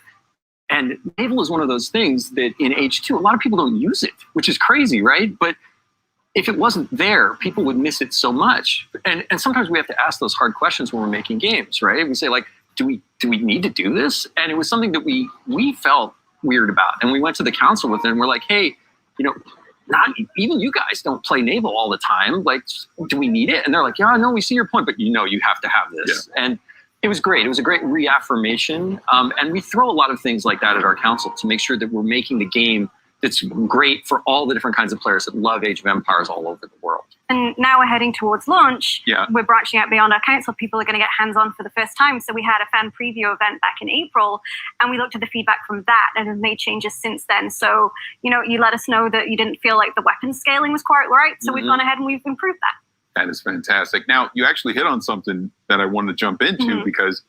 And naval is one of those things that in H2, a lot of people don't use it, which is crazy, right? But if it wasn't there, people would miss it so much. And sometimes we have to ask those hard questions when we're making games, right? We say, like, do we need to do this? And it was something that we felt weird about. And we went to the council with it and we're like, hey, not even you guys don't play naval all the time. Like, do we need it? And they're like, yeah, no, we see your point, but you have to have this. Yeah. And it was great. It was a great reaffirmation. And we throw a lot of things like that at our council to make sure that we're making the game that's great for all the different kinds of players that love Age of Empires all over the world. And now we're heading towards launch. Yeah. We're branching out beyond our council. People are going to get hands-on for the first time. So we had a fan preview event back in April, and we looked at the feedback from that and have made changes since then. So, you let us know that you didn't feel like the weapon scaling was quite right. So we've gone ahead and we've improved that. That is fantastic. Now, you actually hit on something that I wanted to jump into because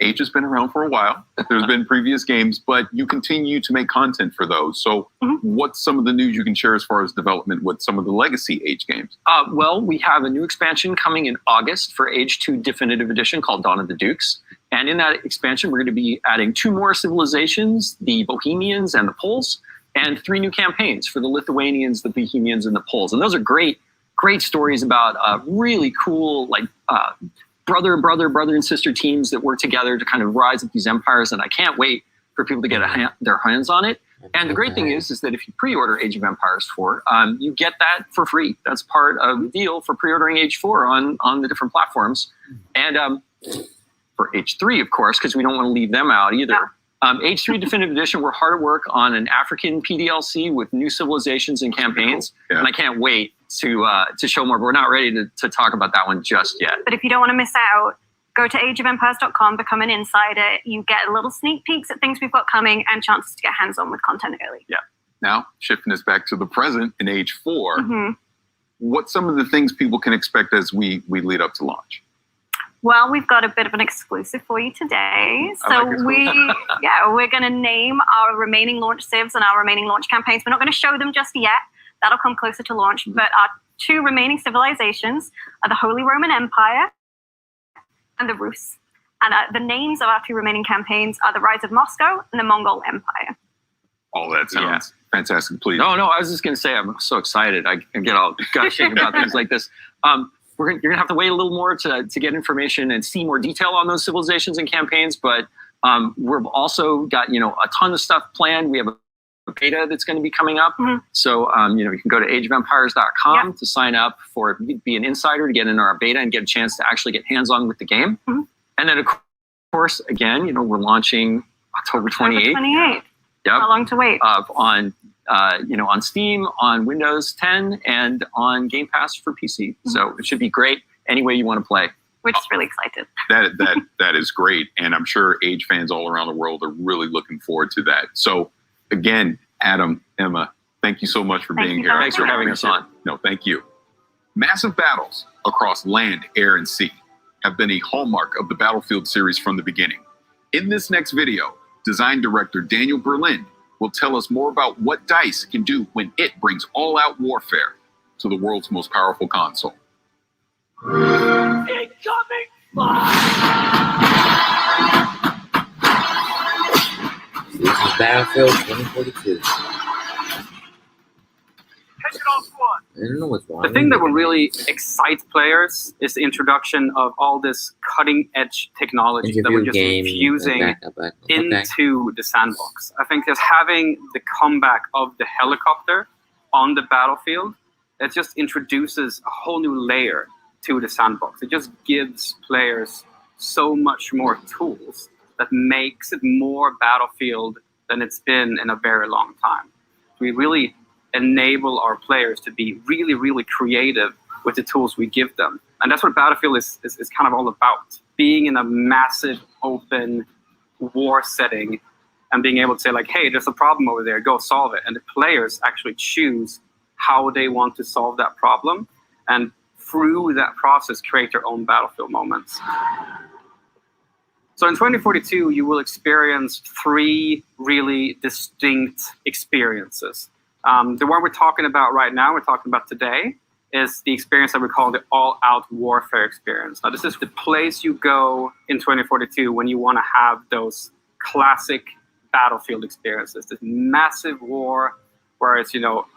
Age has been around for a while. There's been previous games, but you continue to make content for those. So what's some of the news you can share as far as development with some of the legacy Age games? Well, we have a new expansion coming in August for Age 2 Definitive Edition called Dawn of the Dukes. And in that expansion, we're going to be adding 2 more civilizations, the Bohemians and the Poles, and 3 new campaigns for the Lithuanians, the Bohemians, and the Poles. And those are great stories about really cool, brother and sister teams that work together to kind of rise up these empires. And I can't wait for people to get their hands on it. And the great thing is that if you pre-order Age of Empires 4, you get that for free. That's part of the deal for pre-ordering Age 4 on the different platforms. And for Age 3, of course, because we don't want to leave them out either. Age 3 Definitive Edition, we're hard at work on an African PDLC with new civilizations and campaigns. Yeah. And I can't wait to show more, but we're not ready to talk about that one just yet. But if you don't want to miss out, go to ageofempires.com, become an insider. You get little sneak peeks at things we've got coming and chances to get hands-on with content early. Yeah. Now, shifting us back to the present in Age 4, what's some of the things people can expect as we lead up to launch? Well, we've got a bit of an exclusive for you today. So we're going to name our remaining launch civs and our remaining launch campaigns. We're not going to show them just yet. That'll come closer to launch. But our 2 remaining civilizations are the Holy Roman Empire and the Rus. And the names of our 2 remaining campaigns are the Rise of Moscow and the Mongol Empire. Oh, that sounds fantastic. Please. No, I was just going to say I'm so excited. I get all gushing about things like this. You're going to have to wait a little more to get information and see more detail on those civilizations and campaigns. But we've also got, a ton of stuff planned. We have a beta that's going to be coming up. So, you can go to ageofempires.com to sign up be an insider to get in our beta and get a chance to actually get hands-on with the game. And then, of course, again, we're launching October 28th. Yep. How long to wait? On Steam, on Windows 10, and on Game Pass for PC. So it should be great any way you want to play. We're just really excited. That is great. And I'm sure Age fans all around the world are really looking forward to that. So again, Adam, Emma, thank you so much for being here. Thanks for having us on. No, thank you. Massive battles across land, air, and sea have been a hallmark of the Battlefield series from the beginning. In this next video, design director Daniel Berlin will tell us more about what DICE can do when it brings all-out warfare to the world's most powerful console. Incoming fire! This is Battlefield 2042. I don't know what's wrong. The thing that will really excite players is the introduction of all this cutting-edge technology that we're just infusing into the sandbox. I think just having the comeback of the helicopter on the battlefield, it just introduces a whole new layer to the sandbox. It just gives players so much more tools that makes it more Battlefield than it's been in a very long time. We really enable our players to be really, really creative with the tools we give them. And that's what Battlefield is kind of all about. being in a massive open war setting and being able to say like, hey, there's a problem over there, go solve it. And the players actually choose how they want to solve that problem. And through that process, create their own battlefield moments. So in 2042, you will experience 3 really distinct experiences. The one we're talking about right now, we're talking about today, is the experience that we call the all-out warfare experience. Now, this is the place you go in 2042 when you want to have those classic battlefield experiences, this massive war where it's,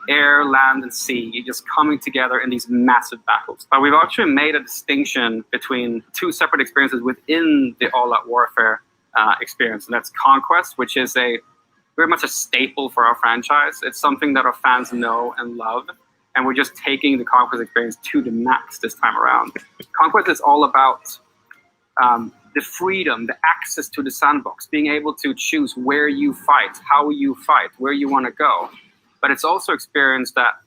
air, land, and sea, you're just coming together in these massive battles. But we've actually made a distinction between 2 separate experiences within the all-out warfare experience, and that's Conquest, which is very much a staple for our franchise. It's something that our fans know and love, and we're just taking the Conquest experience to the max this time around. Conquest is all about the freedom, the access to the sandbox, being able to choose where you fight, how you fight, where you want to go. But it's also experience that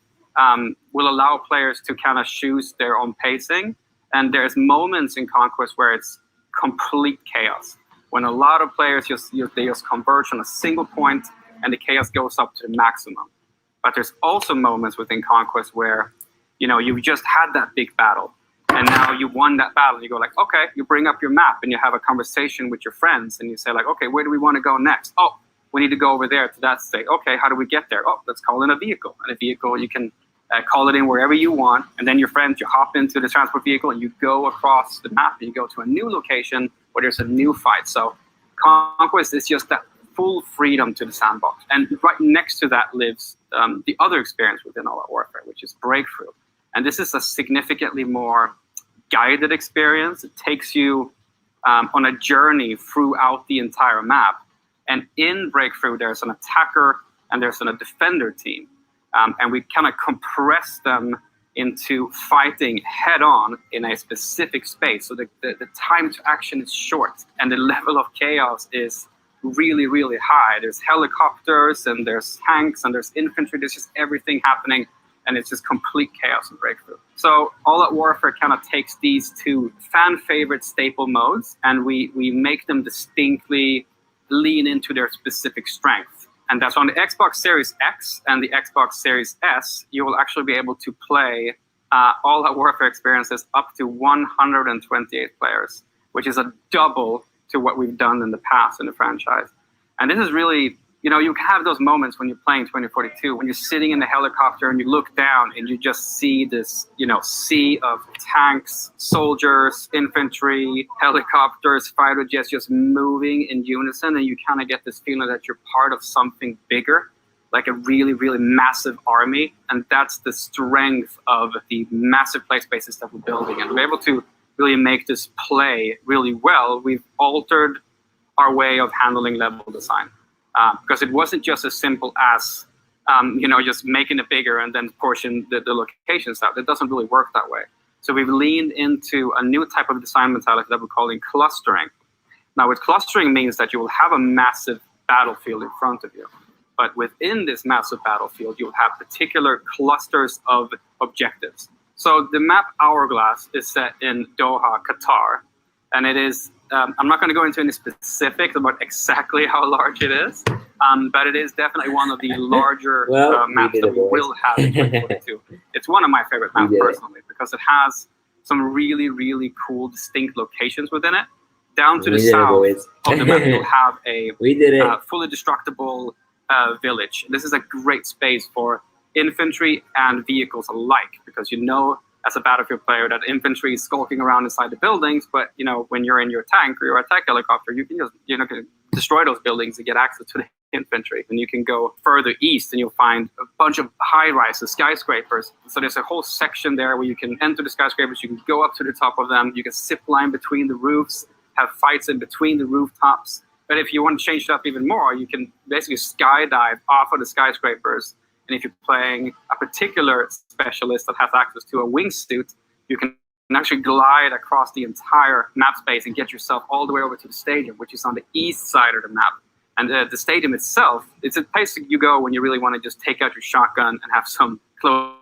will allow players to kind of choose their own pacing. And there's moments in Conquest where it's complete chaos. When a lot of players they just converge on a single point and the chaos goes up to the maximum. But there's also moments within Conquest where, you've just had that big battle. And now you won that battle. You go like, okay, you bring up your map and you have a conversation with your friends. And you say like, okay, where do we want to go next? Oh, we need to go over there to that state. Okay, how do we get there? Oh, let's call in a vehicle. And a vehicle, you can call it in wherever you want. And then your friends, you hop into the transport vehicle and you go across the map and you go to a new location where there's a new fight. So Conquest is just that full freedom to the sandbox. And right next to that lives the other experience within All Out Warfare, which is Breakthrough. And this is a significantly more guided experience. It takes you on a journey throughout the entire map. And in Breakthrough, there's an attacker and there's a defender team. And we kind of compress them into fighting head-on in a specific space. So the time to action is short and the level of chaos is really, really high. There's helicopters and there's tanks and there's infantry. There's just everything happening and it's just complete chaos in Breakthrough. So All Out Warfare kind of takes these 2 fan-favorite staple modes and we make them distinctly lean into their specific strength. And that's on the Xbox Series X and the Xbox Series S, you will actually be able to play All Out Warfare experiences up to 128 players, which is a double to what we've done in the past in the franchise. And this is really, you can have those moments when you're playing 2042, when you're sitting in the helicopter and you look down and you just see this, sea of tanks, soldiers, infantry, helicopters, fighter jets just moving in unison. And you kind of get this feeling that you're part of something bigger, like a really, really massive army. And that's the strength of the massive play spaces that we're building. And we're able to really make this play really well. We've altered our way of handling level design. Because it wasn't just as simple as, just making it bigger and then portion the locations out. It doesn't really work that way. So we've leaned into a new type of design mentality that we're calling clustering. Now, what clustering means that you will have a massive battlefield in front of you. But within this massive battlefield, you'll have particular clusters of objectives. So the map Hourglass is set in Doha, Qatar. And it is I'm not going to go into any specifics about exactly how large it is, but it is definitely one of the larger maps that we will have in 2042. It's one of my favorite maps personally because it has some really, really cool, distinct locations within it. Down to the south of the map, you'll have a fully destructible village. This is a great space for infantry and vehicles alike because as a battlefield player that infantry is skulking around inside the buildings, but when you're in your tank or your attack helicopter, you can just destroy those buildings and get access to the infantry. And you can go further east and you'll find a bunch of high-rises, skyscrapers. So there's a whole section there where you can enter the skyscrapers, you can go up to the top of them, you can zip line between the roofs, have fights in between the rooftops. But if you want to change it up even more, you can basically skydive off of the skyscrapers. And if you're playing a particular specialist that has access to a wingsuit, you can actually glide across the entire map space and get yourself all the way over to the stadium, which is on the east side of the map. And the stadium itself, it's a place you go when you really want to just take out your shotgun and have some close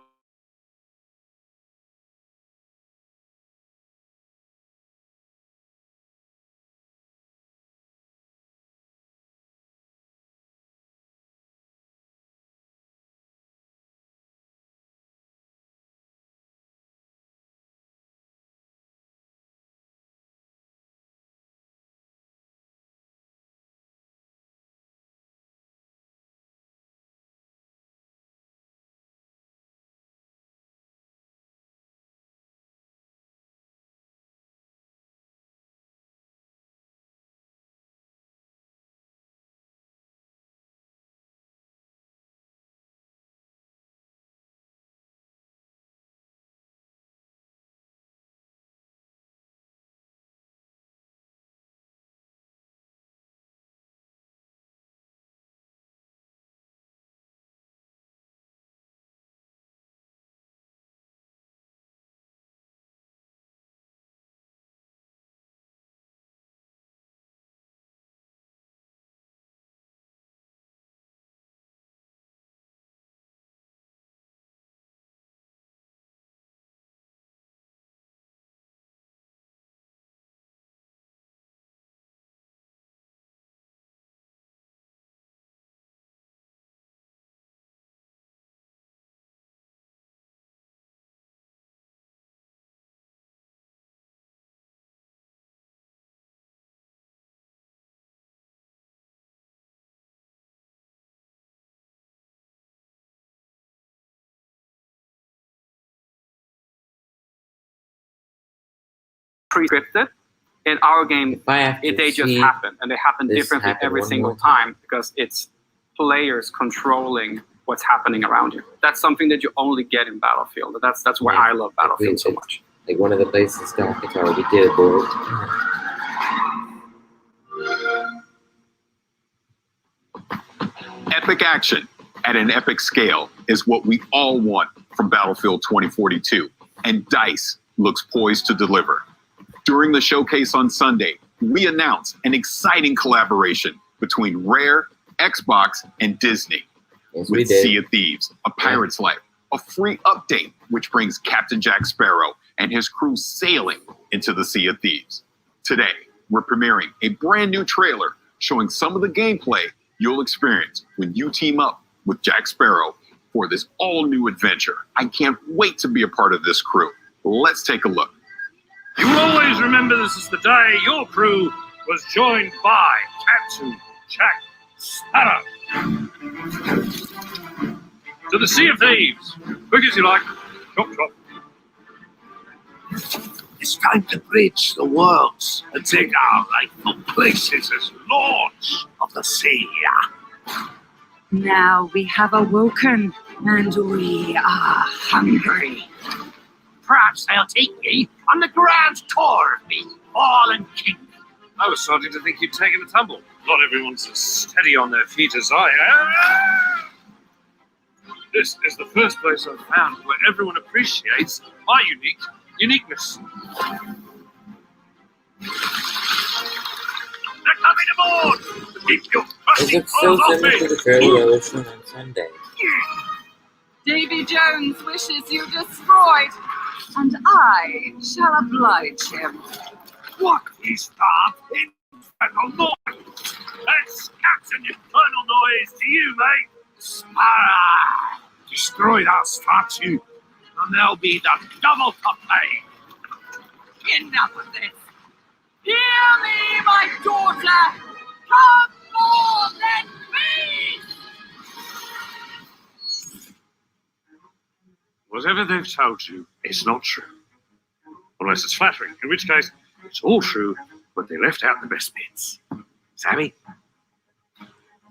pre-scripted. In our game, they just happen, and they happen differently every single time because it's players controlling what's happening around you. That's something that you only get in Battlefield. That's why I love Battlefield so much. Like one of the places dark, it's already doable. Epic action at an epic scale is what we all want from Battlefield 2042, and DICE looks poised to deliver. During the showcase on Sunday, we announced an exciting collaboration between Rare, Xbox, and Disney. With Sea of Thieves, A Pirate's Life, a free update which brings Captain Jack Sparrow and his crew sailing into the Sea of Thieves. Today, we're premiering a brand new trailer showing some of the gameplay you'll experience when you team up with Jack Sparrow for this all-new adventure. I can't wait to be a part of this crew. Let's take a look. You will always remember this is the day your crew was joined by Captain Jack Sparrow. To the Sea of Thieves. Quick as you like. Chop, chop. It's time to bridge the worlds and take our rightful places as lords of the sea. Now we have awoken and we are hungry. Perhaps they'll take me on the grand tour of the fallen king. I was starting to think you'd taken a tumble. Not everyone's as steady on their feet as I am. This is the first place I've found where everyone appreciates my uniqueness. They're coming aboard! Keep your fussy paws off me! To the trailer shown on Sunday. Davy Jones wishes you destroyed, and I shall oblige him. What is that infernal noise? That's Captain Infernal Noise to you, mate. Spara! Destroy that statue, and there'll be the double to pay. Enough of this. Hear me, my daughter. Come more than me. Whatever they've told you is not true. Unless it's flattering, in which case it's all true, but they left out the best bits. Sammy?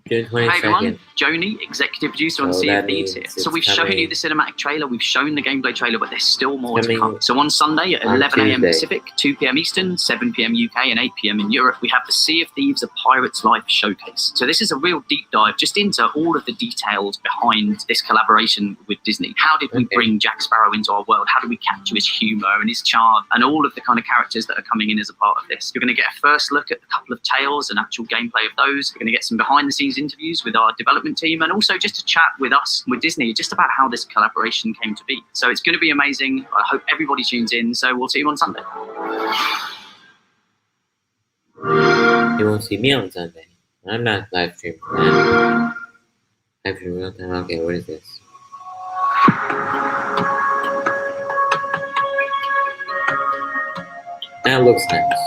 June Hey 22nd. everyone, Joni, executive producer on Sea of Thieves here. So we've shown you the cinematic trailer, we've shown the gameplay trailer, but there's still more to come. So on Sunday at 11 a.m. Pacific, 2 p.m. Eastern, 7 p.m. UK, and 8 p.m. in Europe, we have the Sea of Thieves: A Pirate's Life showcase. So this is a real deep dive just into all of the details behind this collaboration with Disney. How did we bring Jack Sparrow into our world? How do we capture his humor and his charm and all of the kind of characters that are coming in as a part of this? You're going to get a first look at a couple of tales and actual gameplay of those. You're going to get some behind-the-scenes interviews with our development team, and also just to chat with us, with Disney, just about how this collaboration came to be. So it's going to be amazing. I hope everybody tunes in. So we'll see you on Sunday. You won't see me on Sunday. I'm not live streaming. Live stream real time. Okay, what is this? That looks nice.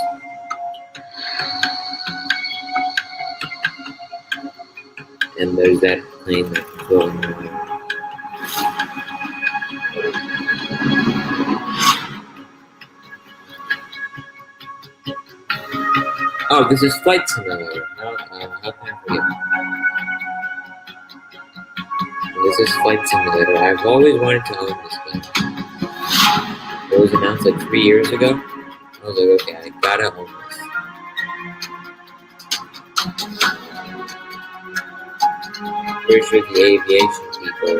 And there's that plane that's going around. Oh, this is Flight Simulator. How can I forget? This is Flight Simulator. I've always wanted to own this game. It was announced like 3 years ago. I was like, okay, I gotta own this. Pretty sure the aviation people.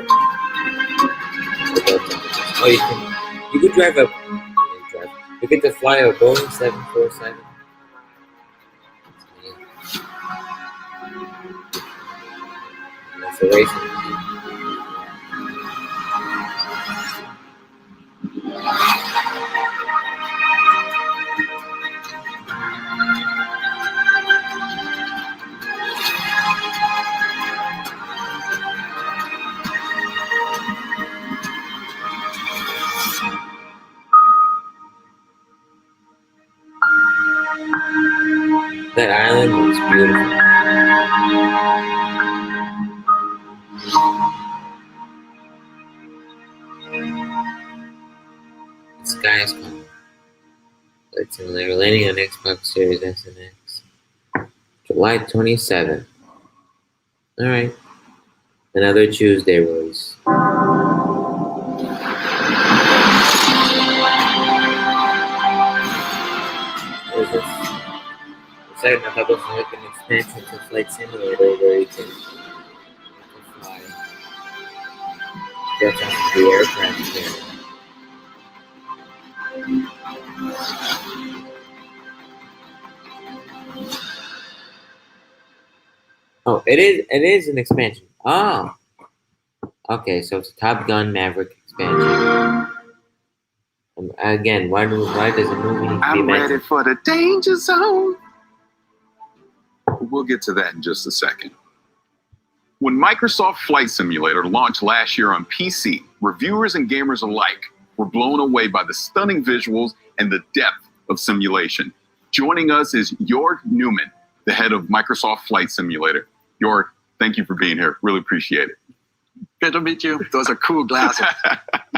Oh, you could drive a. You get to fly a Boeing 747. That's a racing. That island was beautiful. The sky is calm. It's Flight Simulator landing on Xbox Series S and X. July 27th. Alright. Another Tuesday release. What is this? Second, I thought this was like an expansion to Flight Simulator where you can fly. That's on the aircraft here. Oh, it is an expansion. Ah. Okay, so it's a Top Gun Maverick expansion. Again, why does a movie need to be I'm ready mentioned? for the danger zone. We'll get to that in just a second. When Microsoft Flight Simulator launched last year on PC, reviewers and gamers alike were blown away by the stunning visuals and the depth of simulation. Joining us is Jorg Newman, the head of Microsoft Flight Simulator. Jorg, thank you for being here. Really appreciate it. Good to meet you. Those are cool glasses.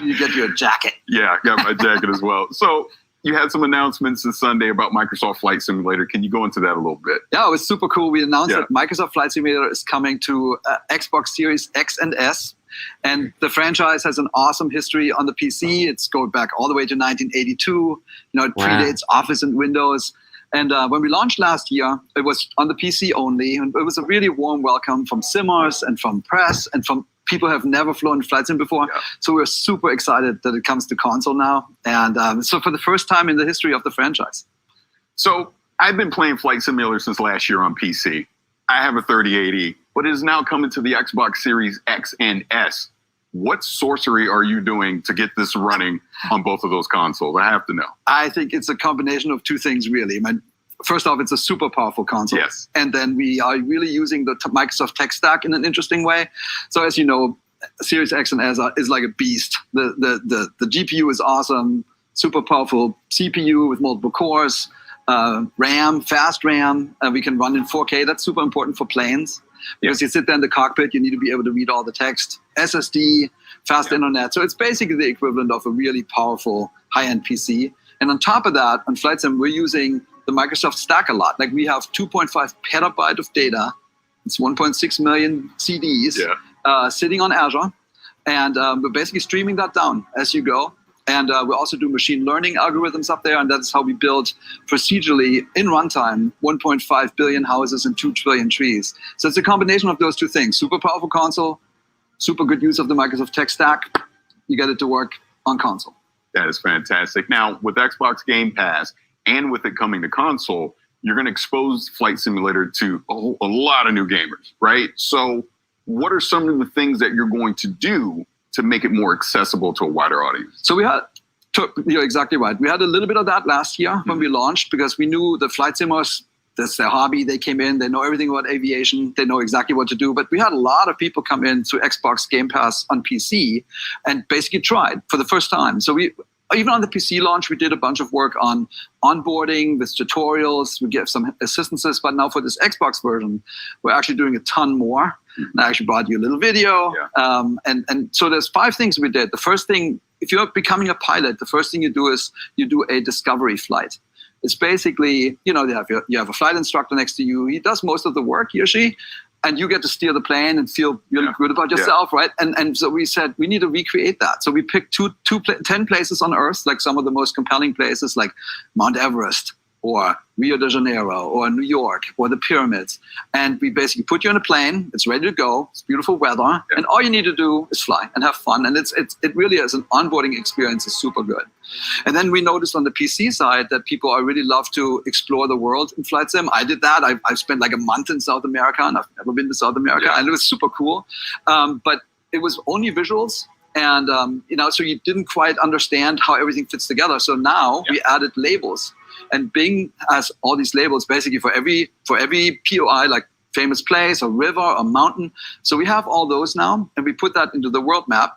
You get your jacket. Yeah, I got my jacket as well. So you had some announcements this Sunday about Microsoft Flight Simulator. Can you go into that a little bit? Yeah, it was super cool. We announced that Microsoft Flight Simulator is coming to Xbox Series X and S. And the franchise has an awesome history on the PC. It's going back all the way to 1982. It predates Office and Windows. And when we launched last year, it was on the PC only. And it was a really warm welcome from simmers and from press and from people who have never flown flight sim before. Yeah. So we're super excited that it comes to console now. And so for the first time in the history of the franchise. So I've been playing Flight Simulator since last year on PC. I have a 3080, but it is now coming to the Xbox Series X and S. What sorcery are you doing to get this running on both of those consoles? I have to know. I think it's a combination of two things, really. First off, it's a super powerful console. Yes. And then we are really using the Microsoft tech stack in an interesting way. So as you know, Series X and S is like a beast. The GPU is awesome, super powerful CPU with multiple cores, RAM, fast RAM. We can run in 4K. That's super important for planes. Because you sit there in the cockpit, you need to be able to read all the text. SSD, fast internet. So it's basically the equivalent of a really powerful high-end PC. And on top of that, on Flight Sim, we're using the Microsoft stack a lot. Like we have 2.5 petabyte of data. It's 1.6 million CDs sitting on Azure. And we're basically streaming that down as you go. And we also do machine learning algorithms up there. And that's how we build procedurally in runtime 1.5 billion houses and 2 trillion trees. So it's a combination of those two things. Super powerful console, super good use of the Microsoft tech stack. You get it to work on console. That is fantastic. Now, with Xbox Game Pass and with it coming to console, you're going to expose Flight Simulator to a lot of new gamers, right? So what are some of the things that you're going to do to make it more accessible to a wider audience? So you're exactly right. We had a little bit of that last year when we launched because we knew the flight simmers, that's their hobby. They came in, they know everything about aviation, they know exactly what to do. But we had a lot of people come in to Xbox Game Pass on PC and basically tried for the first time. So even on the PC launch, we did a bunch of work on onboarding with tutorials. We gave some assistances, but now for this Xbox version, we're actually doing a ton more. And I actually brought you a little video. Yeah. And so there's 5 things we did. The first thing, if you're becoming a pilot, the first thing you do is you do a discovery flight. It's basically, you have a flight instructor next to you. He does most of the work, he or she, and you get to steer the plane and feel really good about yourself, right? And so we said, we need to recreate that. So we picked 10 places on Earth, like some of the most compelling places, like Mount Everest, or Rio de Janeiro, or New York, or the pyramids. And we basically put you on a plane, it's ready to go, it's beautiful weather, and all you need to do is fly and have fun. And it really is an onboarding experience, is super good. And then we noticed on the PC side that people really love to explore the world in Flight Sim. I did that. I've spent like a month in South America, and I've never been to South America, and it was super cool. But it was only visuals. And, so you didn't quite understand how everything fits together. So now we added labels. And Bing has all these labels basically for every POI, like famous place or river or mountain. So we have all those now, and we put that into the world map.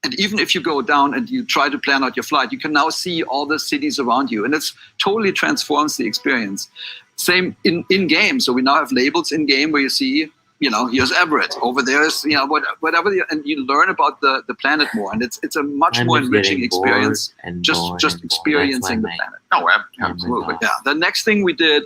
And even if you go down and you try to plan out your flight, you can now see all the cities around you. And it's totally transforms the experience. Same in game. So we now have labels in game where you see here's Everett. Over there's, whatever, and you learn about the planet more, and it's a much more enriching experience. Just experiencing the planet. Oh, absolutely. Yeah. The next thing we did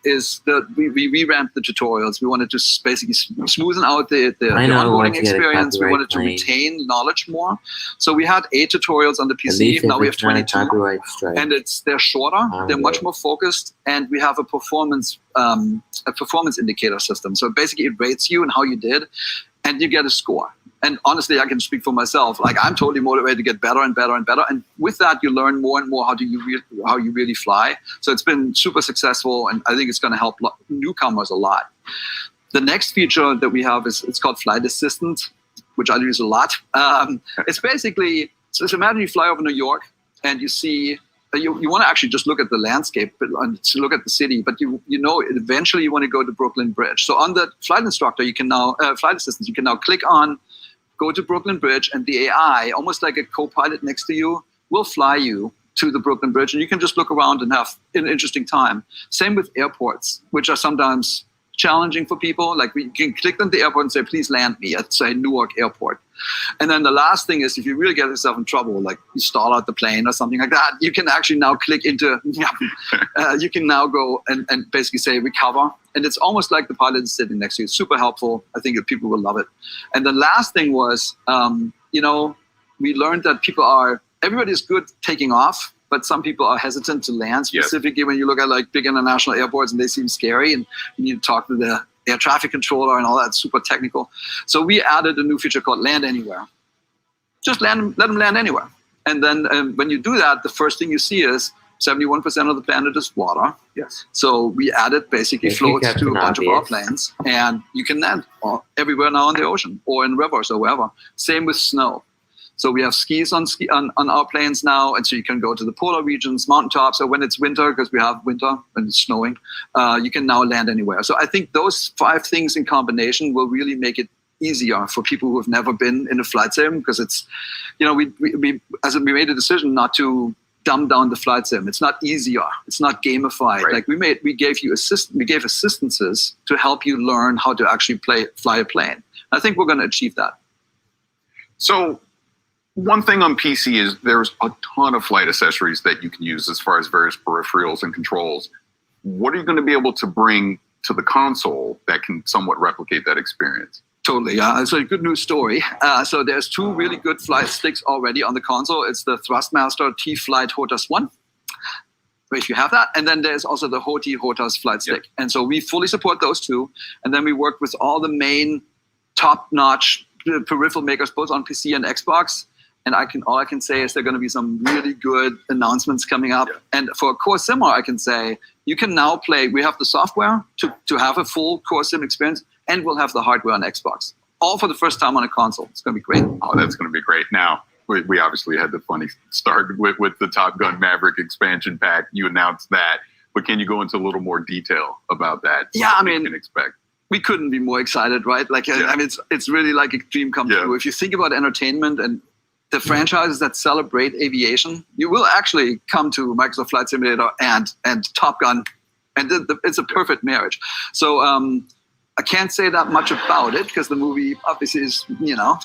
is we revamped the tutorials. We wanted to basically smoothen out the onboarding experience. We wanted to retain knowledge more. So we had 8 tutorials on the PC. Now we have 22, and they're shorter. They're much more focused, and we have a performance indicator system. So basically, it rates you and how you did, and you get a score. And honestly, I can speak for myself. Like, I'm totally motivated to get better and better and better. And with that, you learn more and more how you really fly. So it's been super successful, and I think it's going to help newcomers a lot. The next feature that we have it's called Flight Assistant, which I use a lot. It's basically, so imagine you fly over New York and you see. You want to actually just look at the landscape and to look at the city, but eventually you want to go to Brooklyn Bridge. So on the flight instructor, you can now flight assistants, you can now click on go to Brooklyn Bridge, and the AI, almost like a co-pilot next to you, will fly you to the Brooklyn Bridge, and you can just look around and have an interesting time. Same with airports, which are sometimes challenging for people. Like, we can click on the airport and say, please land me at, say, Newark Airport. And then the last thing is, if you really get yourself in trouble, like you stall out the plane or something like that, you can actually now click into, you can now go and basically say recover. And it's almost like the pilot is sitting next to you. It's super helpful. I think that people will love it. And the last thing was, we learned that everybody's good taking off, but some people are hesitant to land, specifically when you look at like big international airports and they seem scary, and you need to talk to the air traffic controller and all that, super technical. So we added a new feature called Land Anywhere. Just let them land anywhere. And then when you do that, the first thing you see is 71% of the planet is water. Yes. So we added basically floats to a bunch of our planes, and you can land everywhere now in the ocean or in rivers or wherever. Same with snow. So we have skis on our planes now, and so you can go to the polar regions, mountaintops, or when it's winter, because we have winter and it's snowing, you can now land anywhere. So I think those 5 things in combination will really make it easier for people who have never been in a flight sim, because it's, we made a decision not to dumb down the flight sim. It's not easier. It's not gamified. Right. Like we gave assistances to help you learn how to actually fly a plane. I think we're going to achieve that. So, one thing on PC is there's a ton of flight accessories that you can use as far as various peripherals and controls. What are you going to be able to bring to the console that can somewhat replicate that experience? Totally. It's a good news story. So there's 2 really good flight sticks already on the console. It's the Thrustmaster T-Flight HOTAS 1, if you have that. And then there's also the HOTI HOTAS flight stick. And so we fully support those 2. And then we work with all the main top-notch peripheral makers, both on PC and Xbox. And all I can say is there are going to be some really good announcements coming up. Yeah. And for Core Simmer, I can say you can now play. We have the software to have a full Core Sim experience, and we'll have the hardware on Xbox, all for the first time on a console. It's going to be great. Oh, that's going to be great. Now, we obviously had the funny start with the Top Gun Maverick expansion pack. You announced that, but can you go into a little more detail about that? Yeah, I mean, we can expect. We couldn't be more excited, right? Like, I mean, it's really like a dream come true. If you think about entertainment and the franchises that celebrate aviation, you will actually come to Microsoft Flight Simulator and Top Gun, and it's a perfect marriage. So I can't say that much about it because the movie obviously is,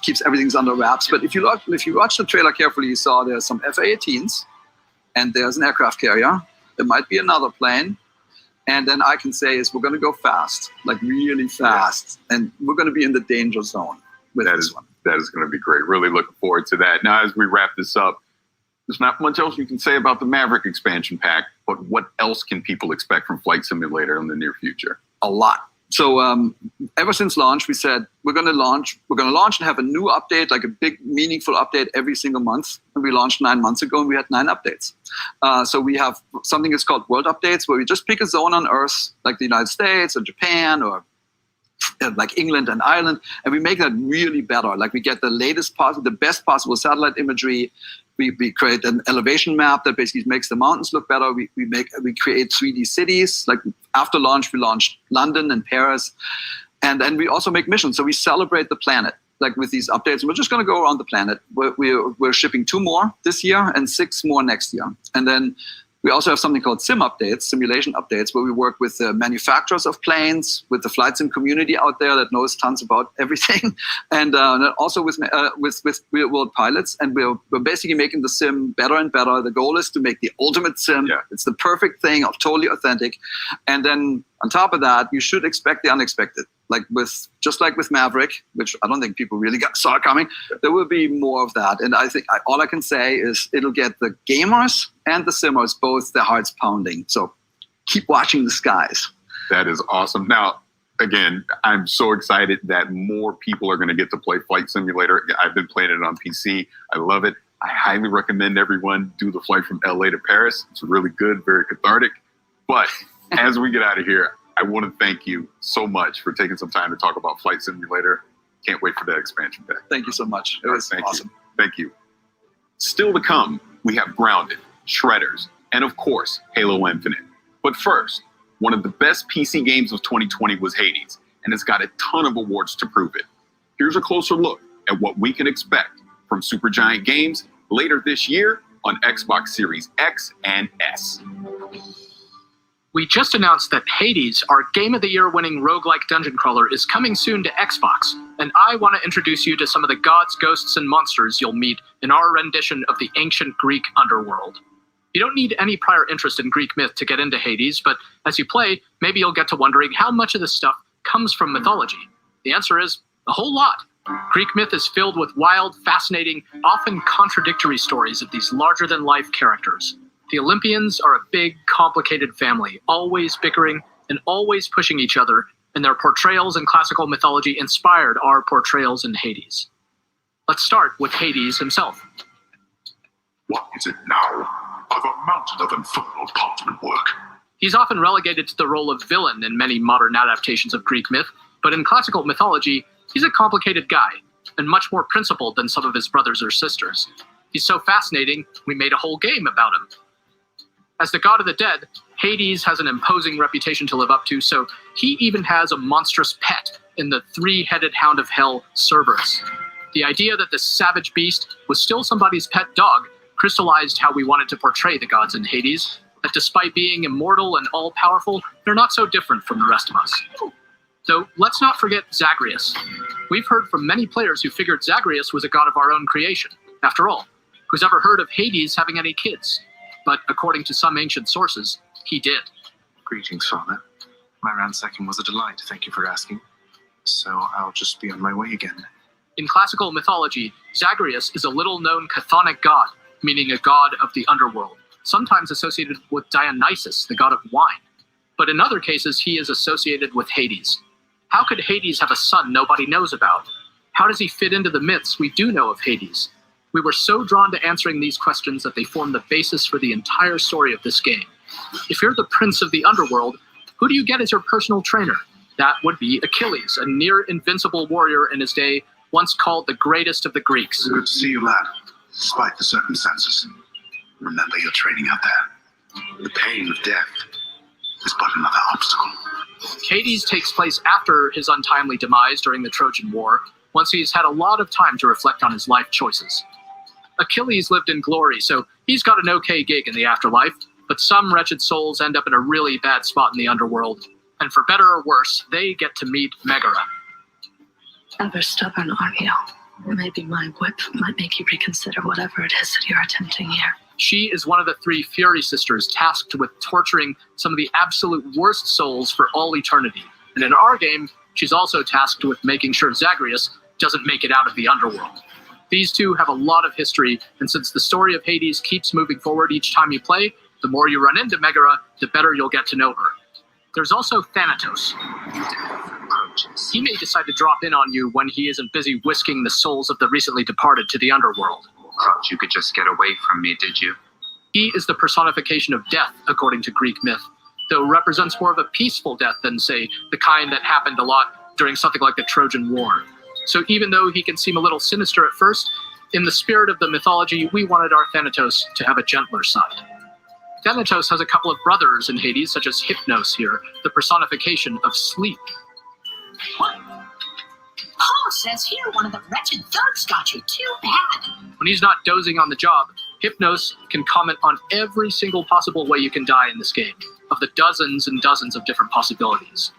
keeps everything's under wraps. But if you watch the trailer carefully, you saw there's some F/A-18s, and there's an aircraft carrier. There might be another plane. And then I can say is we're going to go fast, like really fast, and we're going to be in the danger zone with this one. That is going to be great. Really looking forward to that. Now, as we wrap this up, there's not much else you can say about the Maverick expansion pack, but what else can people expect from Flight Simulator in the near future? A lot. So ever since launch, we said we're going to launch and have a new update, like a big, meaningful update every single month. And we launched 9 months ago, and we had 9 updates. So we have something that's called World Updates, where we just pick a zone on Earth, like the United States or Japan or like England and Ireland, and we make that really better. Like we get the best possible satellite imagery. We create an elevation map that basically makes the mountains look better. We create 3D cities. Like after launch, we launched London and Paris, and then we also make missions. So we celebrate the planet, like with these updates. We're just going to go around the planet. We're shipping 2 more this year and 6 more next year, and then We also have something called sim updates, simulation updates, where we work with the manufacturers of planes, with the flight sim community out there that knows tons about everything, and also with real world pilots. And we're basically making the sim better and better. The goal is to make the ultimate sim. Yeah. It's the perfect thing, totally authentic. And then on top of that, you should expect the unexpected. Just like with Maverick, which I don't think people really saw coming, there will be more of that. And I think all I can say is it'll get the gamers and the simmers both their hearts pounding. So keep watching the skies. That is awesome. Now, again, I'm so excited that more people are going to get to play Flight Simulator. I've been playing it on PC. I love it. I highly recommend everyone do the flight from LA to Paris. It's really good, very cathartic. But as we get out of here, I want to thank you so much for taking some time to talk about Flight Simulator. Can't wait for that expansion pack. Thank you so much. It was awesome. Thank you. Still to come, we have Grounded, Shredders, and of course, Halo Infinite. But first, one of the best PC games of 2020 was Hades, and it's got a ton of awards to prove it. Here's a closer look at what we can expect from Supergiant Games later this year on Xbox Series X and S. We just announced that Hades, our Game of the Year winning roguelike dungeon crawler, is coming soon to Xbox, and I want to introduce you to some of the gods, ghosts, and monsters you'll meet in our rendition of the ancient Greek underworld. You don't need any prior interest in Greek myth to get into Hades, but as you play, maybe you'll get to wondering how much of this stuff comes from mythology. The answer is a whole lot. Greek myth is filled with wild, fascinating, often contradictory stories of these larger-than-life characters. The Olympians are a big, complicated family, always bickering and always pushing each other, and their portrayals in classical mythology inspired our portrayals in Hades. Let's start with Hades himself. What is it now? I've a mountain of infernal parchment work. He's often relegated to the role of villain in many modern adaptations of Greek myth, but in classical mythology, he's a complicated guy, and much more principled than some of his brothers or sisters. He's so fascinating, we made a whole game about him. As the god of the dead, Hades has an imposing reputation to live up to, so he even has a monstrous pet in the three-headed hound of hell, Cerberus. The idea that this savage beast was still somebody's pet dog crystallized how we wanted to portray the gods in Hades, that despite being immortal and all-powerful, they're not so different from the rest of us. Though, let's not forget Zagreus. We've heard from many players who figured Zagreus was a god of our own creation. After all, who's ever heard of Hades having any kids? But according to some ancient sources, he did. Greetings, Father. My ransacking was a delight, thank you for asking. So I'll just be on my way again. In classical mythology, Zagreus is a little-known chthonic god, meaning a god of the underworld, sometimes associated with Dionysus, the god of wine. But in other cases, he is associated with Hades. How could Hades have a son nobody knows about? How does he fit into the myths we do know of Hades? We were so drawn to answering these questions that they form the basis for the entire story of this game. If you're the prince of the underworld, who do you get as your personal trainer? That would be Achilles, a near-invincible warrior in his day, once called the greatest of the Greeks. Good to see you, lad, despite the circumstances. Remember your training out there. The pain of death is but another obstacle. Hades takes place after his untimely demise during the Trojan War, once he's had a lot of time to reflect on his life choices. Achilles lived in glory, so he's got an okay gig in the afterlife, but some wretched souls end up in a really bad spot in the underworld. And for better or worse, they get to meet Megara. Ever stubborn, are you? Maybe my whip might make you reconsider whatever it is that you're attempting here. She is one of the three Fury sisters tasked with torturing some of the absolute worst souls for all eternity. And in our game, she's also tasked with making sure Zagreus doesn't make it out of the underworld. These two have a lot of history, and since the story of Hades keeps moving forward each time you play, the more you run into Megara, the better you'll get to know her. There's also Thanatos. He may decide to drop in on you when he isn't busy whisking the souls of the recently departed to the underworld. Thought you could just get away from me, did you? He is the personification of death, according to Greek myth, though represents more of a peaceful death than, say, the kind that happened a lot during something like the Trojan War. So even though he can seem a little sinister at first, in the spirit of the mythology, we wanted our Thanatos to have a gentler side. Thanatos has a couple of brothers in Hades, such as Hypnos here, the personification of sleep. What? Paul says here one of the wretched thugs got you. Too bad. When he's not dozing on the job, Hypnos can comment on every single possible way you can die in this game, of the dozens and dozens of different possibilities.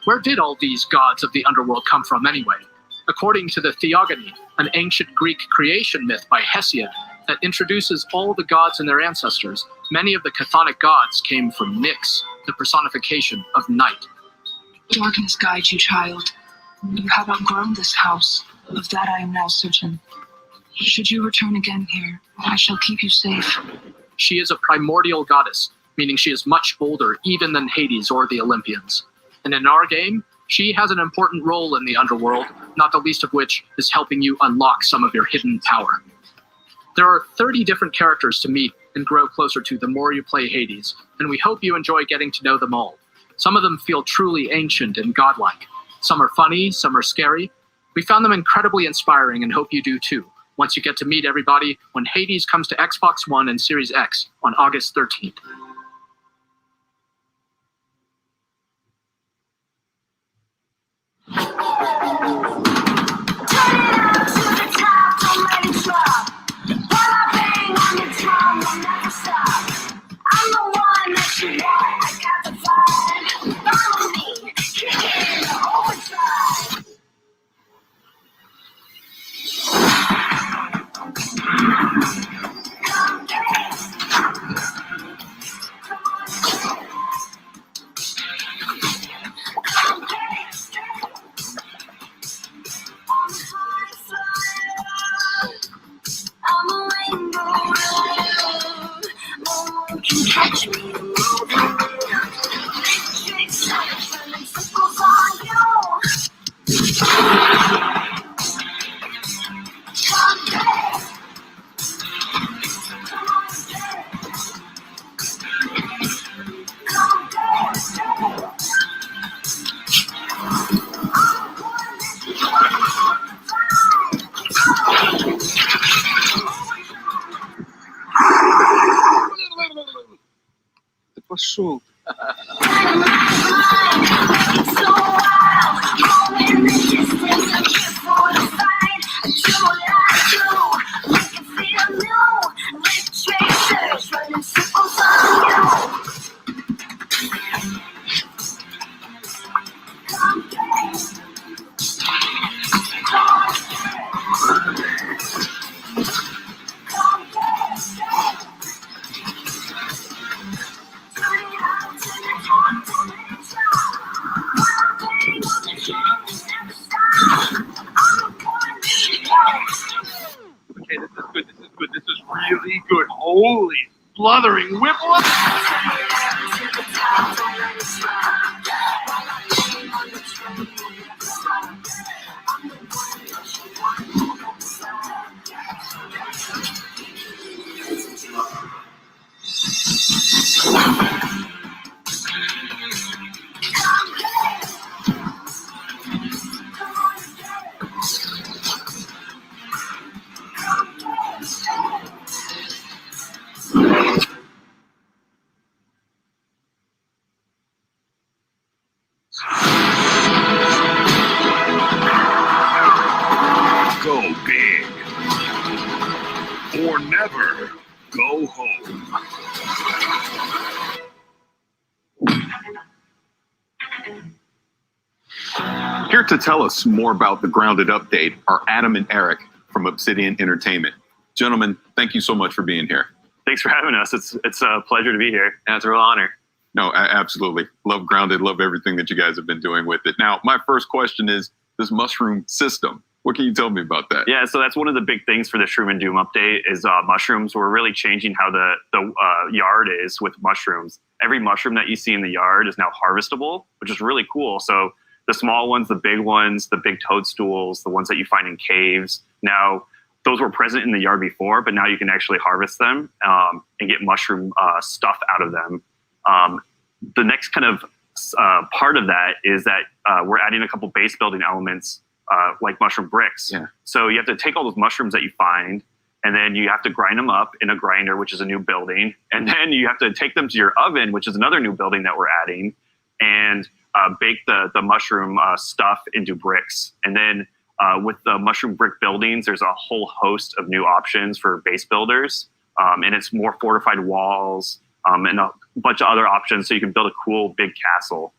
Where did all these gods of the underworld come from anyway? According to the Theogony, an ancient Greek creation myth by Hesiod that introduces all the gods and their ancestors, many of the chthonic gods came from Nyx, the personification of night. Darkness guides you, child. You have outgrown this house. Of that I am now certain. Should you return again here, I shall keep you safe. She is a primordial goddess, meaning she is much older even than Hades or the Olympians. And in our game, she has an important role in the underworld, not the least of which is helping you unlock some of your hidden power. There are 30 different characters to meet and grow closer to the more you play Hades, and we hope you enjoy getting to know them all. Some of them feel truly ancient and godlike. Some are funny, some are scary. We found them incredibly inspiring and hope you do too, once you get to meet everybody when Hades comes to Xbox One and Series X on August 13th. Пошел. Okay, this is good. This is good. This is really good. Holy blathering whipple! Go big. Or never go home. Here to tell us more about the Grounded update are Adam and Eric from Obsidian Entertainment. Gentlemen, thank you so much for being here. Thanks for having us. It's a pleasure to be here, and it's a real honor. No, absolutely. Love Grounded. Love everything that you guys have been doing with it. Now, my first question is this mushroom system. What can you tell me about that? Yeah, so that's one of the big things for the Shroom and Doom update is mushrooms. We're really changing how the yard is with mushrooms. Every mushroom that you see in the yard is now harvestable, which is really cool. So the small ones, the big ones, the big toadstools, the ones that you find in caves, now those were present in the yard before, but now you can actually harvest them and get mushroom stuff out of them. The next kind of part of that is that we're adding a couple base building elements like mushroom bricks. Yeah. So you have to take all those mushrooms that you find, and then you have to grind them up in a grinder, which is a new building. And then you have to take them to your oven, which is another new building that we're adding, and bake the mushroom stuff into bricks. And then with the mushroom brick buildings, there's a whole host of new options for base builders. and it's more fortified walls and a bunch of other options, so you can build a cool big castle.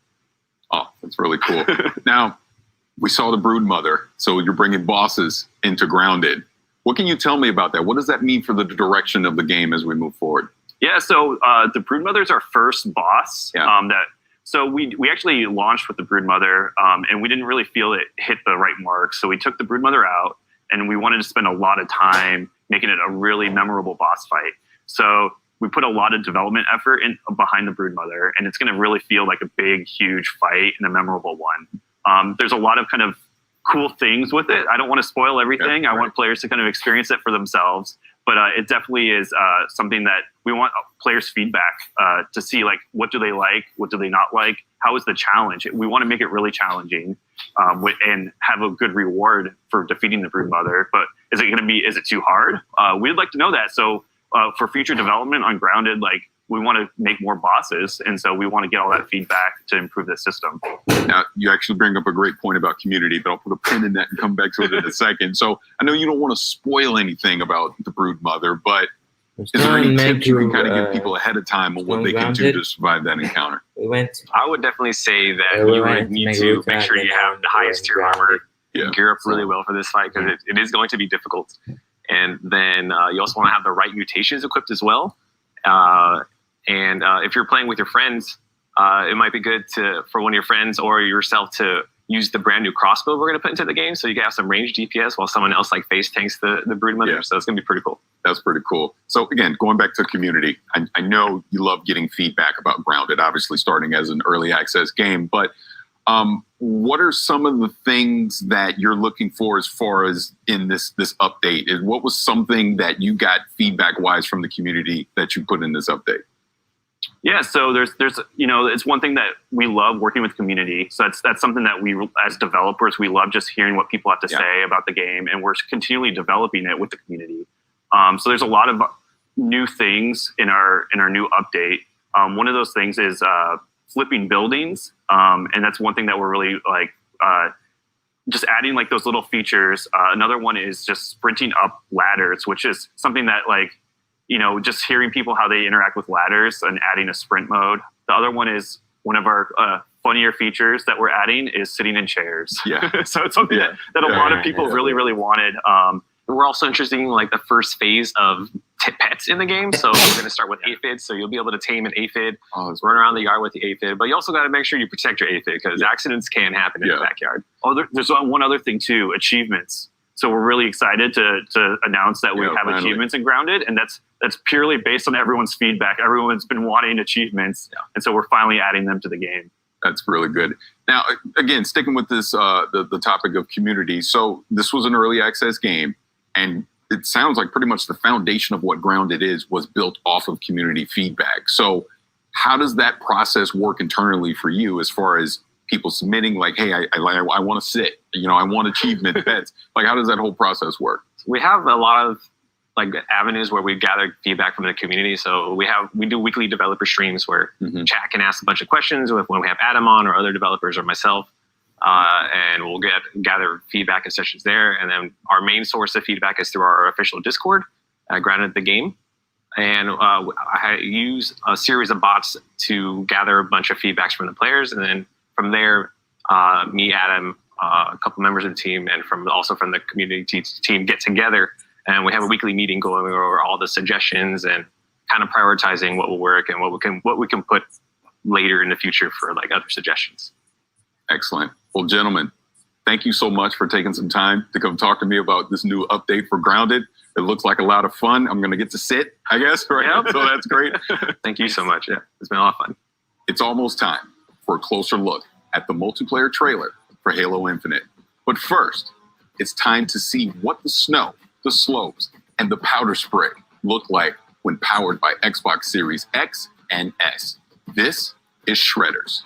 Oh, that's really cool. Now, we saw the Broodmother, so you're bringing bosses into Grounded. What can you tell me about that? What does that mean for the direction of the game as we move forward? Yeah, so the Broodmother is our first boss. So we actually launched with the Broodmother, and we didn't really feel it hit the right mark. So we took the Broodmother out, and we wanted to spend a lot of time making it a really memorable boss fight. So we put a lot of development effort behind the Broodmother, and it's going to really feel like a big, huge fight and a memorable one. There's a lot of kind of cool things with it. I don't want to spoil everything. I want players to kind of experience it for themselves. But it definitely is something that we want players' feedback to see, like, what do they like? What do they not like? How is the challenge? We want to make it really challenging and have a good reward for defeating the Broodmother. But is it too hard? We'd like to know that. So for future development on Grounded, like, we want to make more bosses. And so we want to get all that feedback to improve the system. Now, you actually bring up a great point about community, but I'll put a pin in that and come back to it in a second. So I know you don't want to spoil anything about the Broodmother, but is there any tips you can kind of give people ahead of time on what they can do to survive that encounter? I would definitely say that you would need to make sure you have the highest tier armor. Gear up really well for this fight, because it is going to be difficult. And then you also want to have the right mutations equipped as well. And if you're playing with your friends, it might be good for one of your friends or yourself to use the brand new crossbow we're going to put into the game, so you can have some ranged DPS while someone else like face tanks the Broodmother. So it's going to be pretty cool. That's pretty cool. So again, going back to community, I know you love getting feedback about Grounded, obviously starting as an early access game, but what are some of the things that you're looking for as far as in this update? And what was something that you got feedback wise from the community that you put in this update? Yeah, so there's it's one thing that we love working with community. So that's something that we, as developers, we love just hearing what people have to say about the game, and we're continually developing it with the community. So there's a lot of new things in our new update. One of those things is flipping buildings, and that's one thing that we're really like just adding like those little features. Another one is just sprinting up ladders, which is something that just hearing people how they interact with ladders and adding a sprint mode. The other one is one of our funnier features that we're adding is sitting in chairs. So it's something that a lot of people really, really wanted. We're also interested in like the first phase of pets in the game. So we're going to start with aphids. So you'll be able to tame an aphid, run around the yard with the aphid. But you also got to make sure you protect your aphid, because accidents can happen in the backyard. There's one other thing too, achievements. So we're really excited to announce that we have achievements in Grounded, and that's purely based on everyone's feedback. Everyone's been wanting achievements, and so we're finally adding them to the game. That's really good. Now, again, sticking with this, the topic of community. So this was an early access game, and it sounds like pretty much the foundation of what Grounded is was built off of community feedback. So how does that process work internally for you as far as people submitting like, hey, I want to sit, I want achievement pets. Like, how does that whole process work? We have a lot of like avenues where we gather feedback from the community. So we do weekly developer streams where chat can ask a bunch of questions when we have Adam on or other developers or myself. And we'll gather feedback in sessions there. And then our main source of feedback is through our official Discord, Grounded the Game. And I use a series of bots to gather a bunch of feedbacks from the players. And then from there, me, Adam, a couple members of the team, and from the community team get together, and we have a weekly meeting going over all the suggestions and kind of prioritizing what will work and what we can put later in the future for like other suggestions. Excellent. Well, gentlemen, thank you so much for taking some time to come talk to me about this new update for Grounded. It looks like a lot of fun. I'm going to get to sit, I guess, right now. So that's great. Thank you so much. Yeah, it's been a lot of fun. It's almost time for a closer look at the multiplayer trailer for Halo Infinite. But first, it's time to see what the snow, the slopes, and the powder spray look like when powered by Xbox Series X and S. This is Shredders.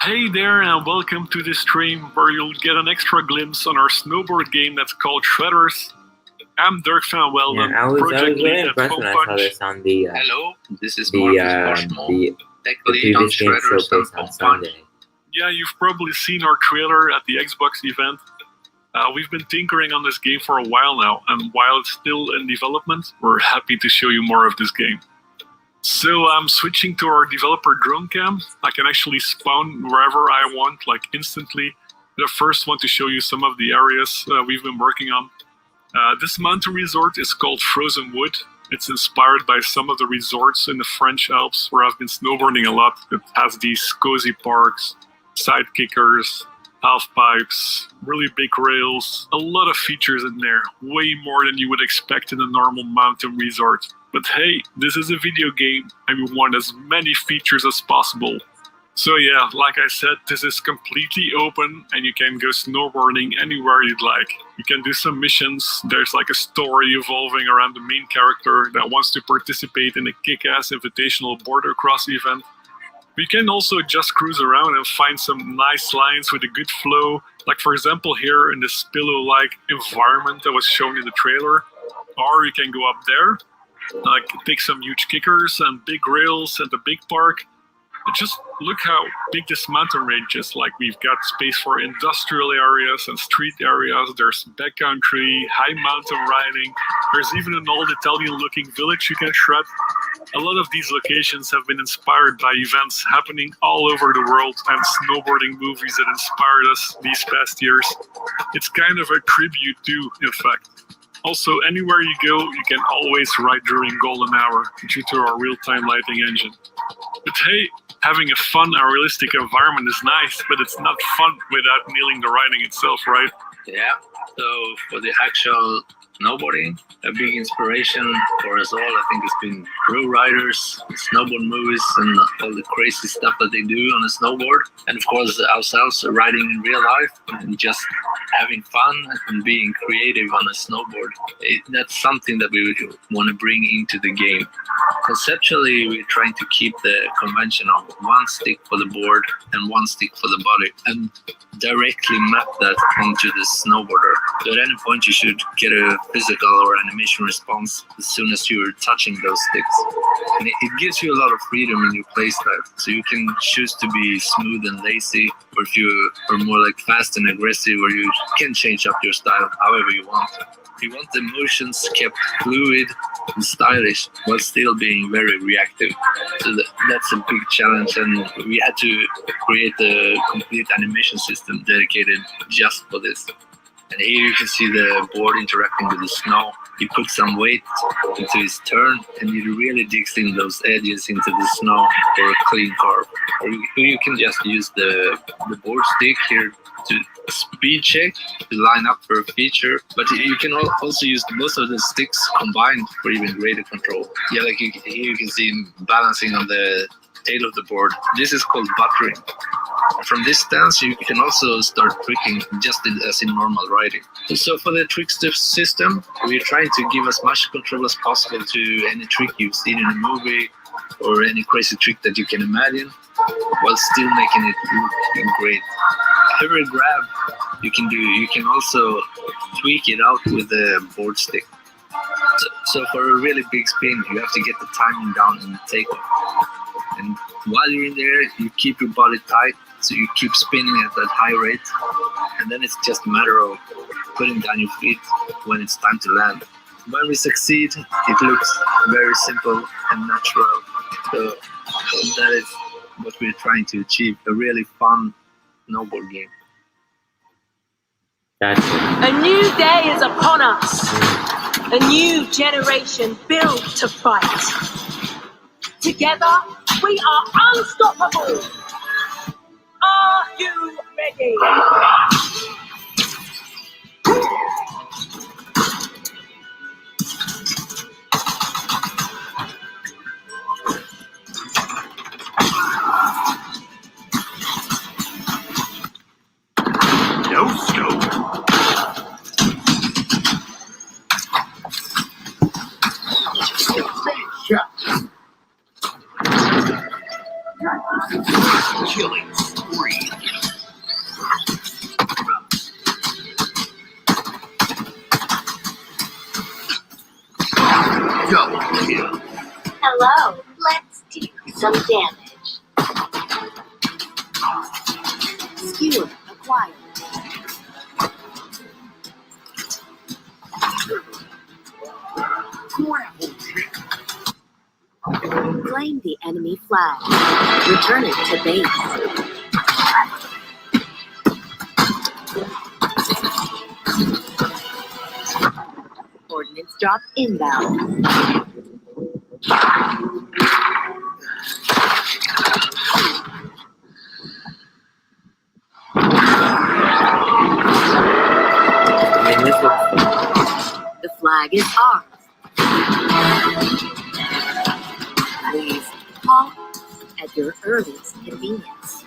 Hey there, and welcome to this stream where you'll get an extra glimpse on our snowboard game that's called Shredders. I'm Dirk Van Welden, I was project really lead at impressed when I saw this on the Hello, this is the previous game showcase on Sunday. Yeah, you've probably seen our trailer at the Xbox event. We've been tinkering on this game for a while now, and while it's still in development, we're happy to show you more of this game. So I'm switching to our developer drone cam. I can actually spawn wherever I want, like instantly. The first one to show you some of the areas we've been working on. This mountain resort is called Frozen Wood. It's inspired by some of the resorts in the French Alps where I've been snowboarding a lot. It has these cozy parks, side kickers, half pipes, really big rails, a lot of features in there, way more than you would expect in a normal mountain resort. But hey, this is a video game and we want as many features as possible. So yeah, like I said, this is completely open and you can go snowboarding anywhere you'd like. You can do some missions. There's like a story evolving around the main character that wants to participate in a kick-ass invitational border cross event. We can also just cruise around and find some nice lines with a good flow. Like for example here in this pillow-like environment that was shown in the trailer. Or you can go up there, like take some huge kickers and big rails at the big park. And just look how big this mountain range is. Like we've got space for industrial areas and street areas. There's backcountry, high mountain riding. There's even an old Italian-looking village you can shred. A lot of these locations have been inspired by events happening all over the world and snowboarding movies that inspired us these past years. It's kind of a tribute to, in fact. Also, anywhere you go, you can always ride during golden hour due to our real-time lighting engine. But hey, having a fun and realistic environment is nice, but it's not fun without kneeling the riding itself, right? Yeah, so for the actual snowboarding, a big inspiration for us all, I think, has been pro riders, snowboard movies, and all the crazy stuff that they do on a snowboard. And of course, ourselves riding in real life and just having fun and being creative on a snowboard. That's something that we want to bring into the game. Conceptually, we're trying to keep the convention of one stick for the board and one stick for the body, and directly map that onto the snowboarder. So at any point, you should get a physical or animation response as soon as you're touching those sticks. And it gives you a lot of freedom in your playstyle. So you can choose to be smooth and lazy, or if you are more like fast and aggressive, or you can change up your style however you want. You want the motions kept fluid and stylish while still being very reactive. So that's a big challenge, and we had to create a complete animation system dedicated just for this. And here you can see the board interacting with the snow. He puts some weight into his turn, and he really digs in those edges into the snow for a clean carve. Or you can just use the board stick here to speed check, to line up for a feature. But you can also use both of the sticks combined for even greater control. Yeah, like here you can see him balancing on the tail of the board. This is called buttering. From this stance, you can also start tricking just as in normal riding. So for the trickster system, we're trying to give as much control as possible to any trick you've seen in a movie or any crazy trick that you can imagine, while still making it look great. Every grab you can do, you can also tweak it out with the board stick. So for a really big spin, you have to get the timing down in the takeoff. And while you're in there, you keep your body tight, so you keep spinning at that high rate. And then it's just a matter of putting down your feet when it's time to land. When we succeed, it looks very simple and natural. So that is what we're trying to achieve, a really fun snowboard game. A new day is upon us. A new generation built to fight. Together, we are unstoppable. Are you ready? No scope. Killing spree. Double kill. Hello, let's do some damage. Skewer acquired. the enemy flag. Return it to base. Ordnance drop inbound. The flag is ours. Please halt at your earliest convenience.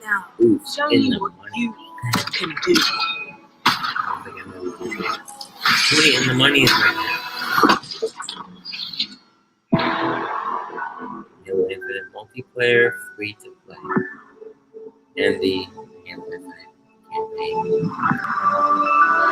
Now, show me what you can do. And the money is right now. No infinite multiplayer, free to play. And the campaign.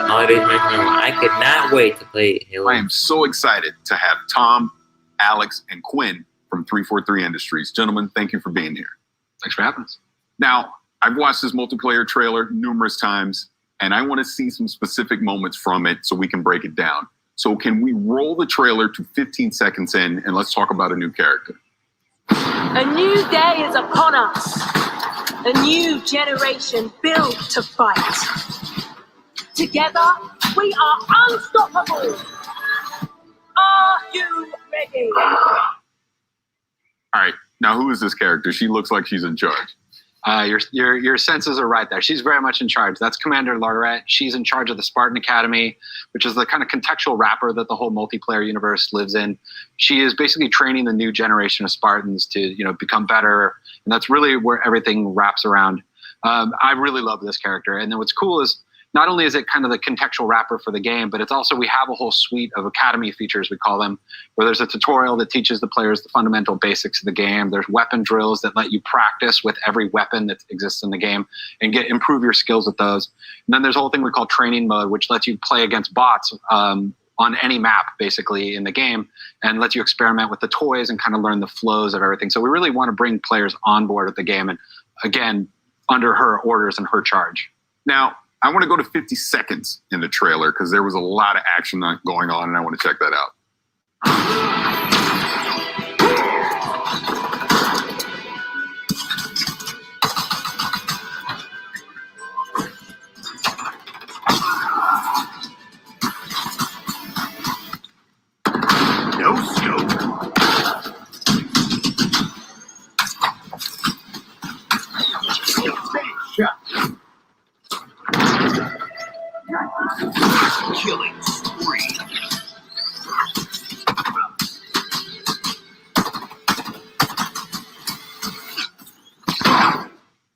Holidays right now. I could not wait to play Halo. I am so excited to have Tom, Alex, and Quinn from 343 Industries. Gentlemen, thank you for being here. Thanks for having us. Now, I've watched this multiplayer trailer numerous times, and I want to see some specific moments from it so we can break it down. So can we roll the trailer to 15 seconds in, and let's talk about a new character. A new day is upon us. A new generation built to fight. Together, we are unstoppable. Are you ready? All right, now who is this character? She looks like she's in charge. Your senses are right there. She's very much in charge. That's Commander Lorette. She's in charge of the Spartan Academy, which is the kind of contextual wrapper that the whole multiplayer universe lives in. She is basically training the new generation of Spartans to, become better, and that's really where everything wraps around. I really love this character, and then what's cool is not only is it kind of the contextual wrapper for the game, but it's also we have a whole suite of academy features, we call them, where there's a tutorial that teaches the players the fundamental basics of the game. There's weapon drills that let you practice with every weapon that exists in the game and improve your skills with those. And then there's a whole thing we call training mode, which lets you play against bots on any map, basically, in the game, and lets you experiment with the toys and kind of learn the flows of everything. So we really want to bring players on board with the game, and again, under her orders and her charge. Now, I want to go to 50 seconds in the trailer because there was a lot of action going on, and I want to check that out. No scope. Shot. Killing spree.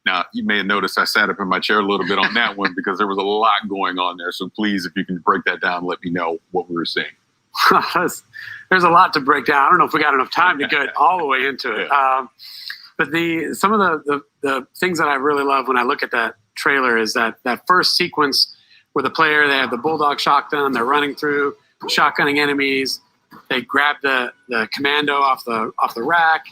Now, you may have noticed I sat up in my chair a little bit on that one because there was a lot going on there. So please, if you can break that down, let me know what we were seeing. There's a lot to break down. I don't know if we got enough time to get all the way into it. But some of the things that I really love when I look at that trailer is that first sequence where the player, they have the Bulldog shotgun, they're running through, shotgunning enemies. They grab the commando off the rack,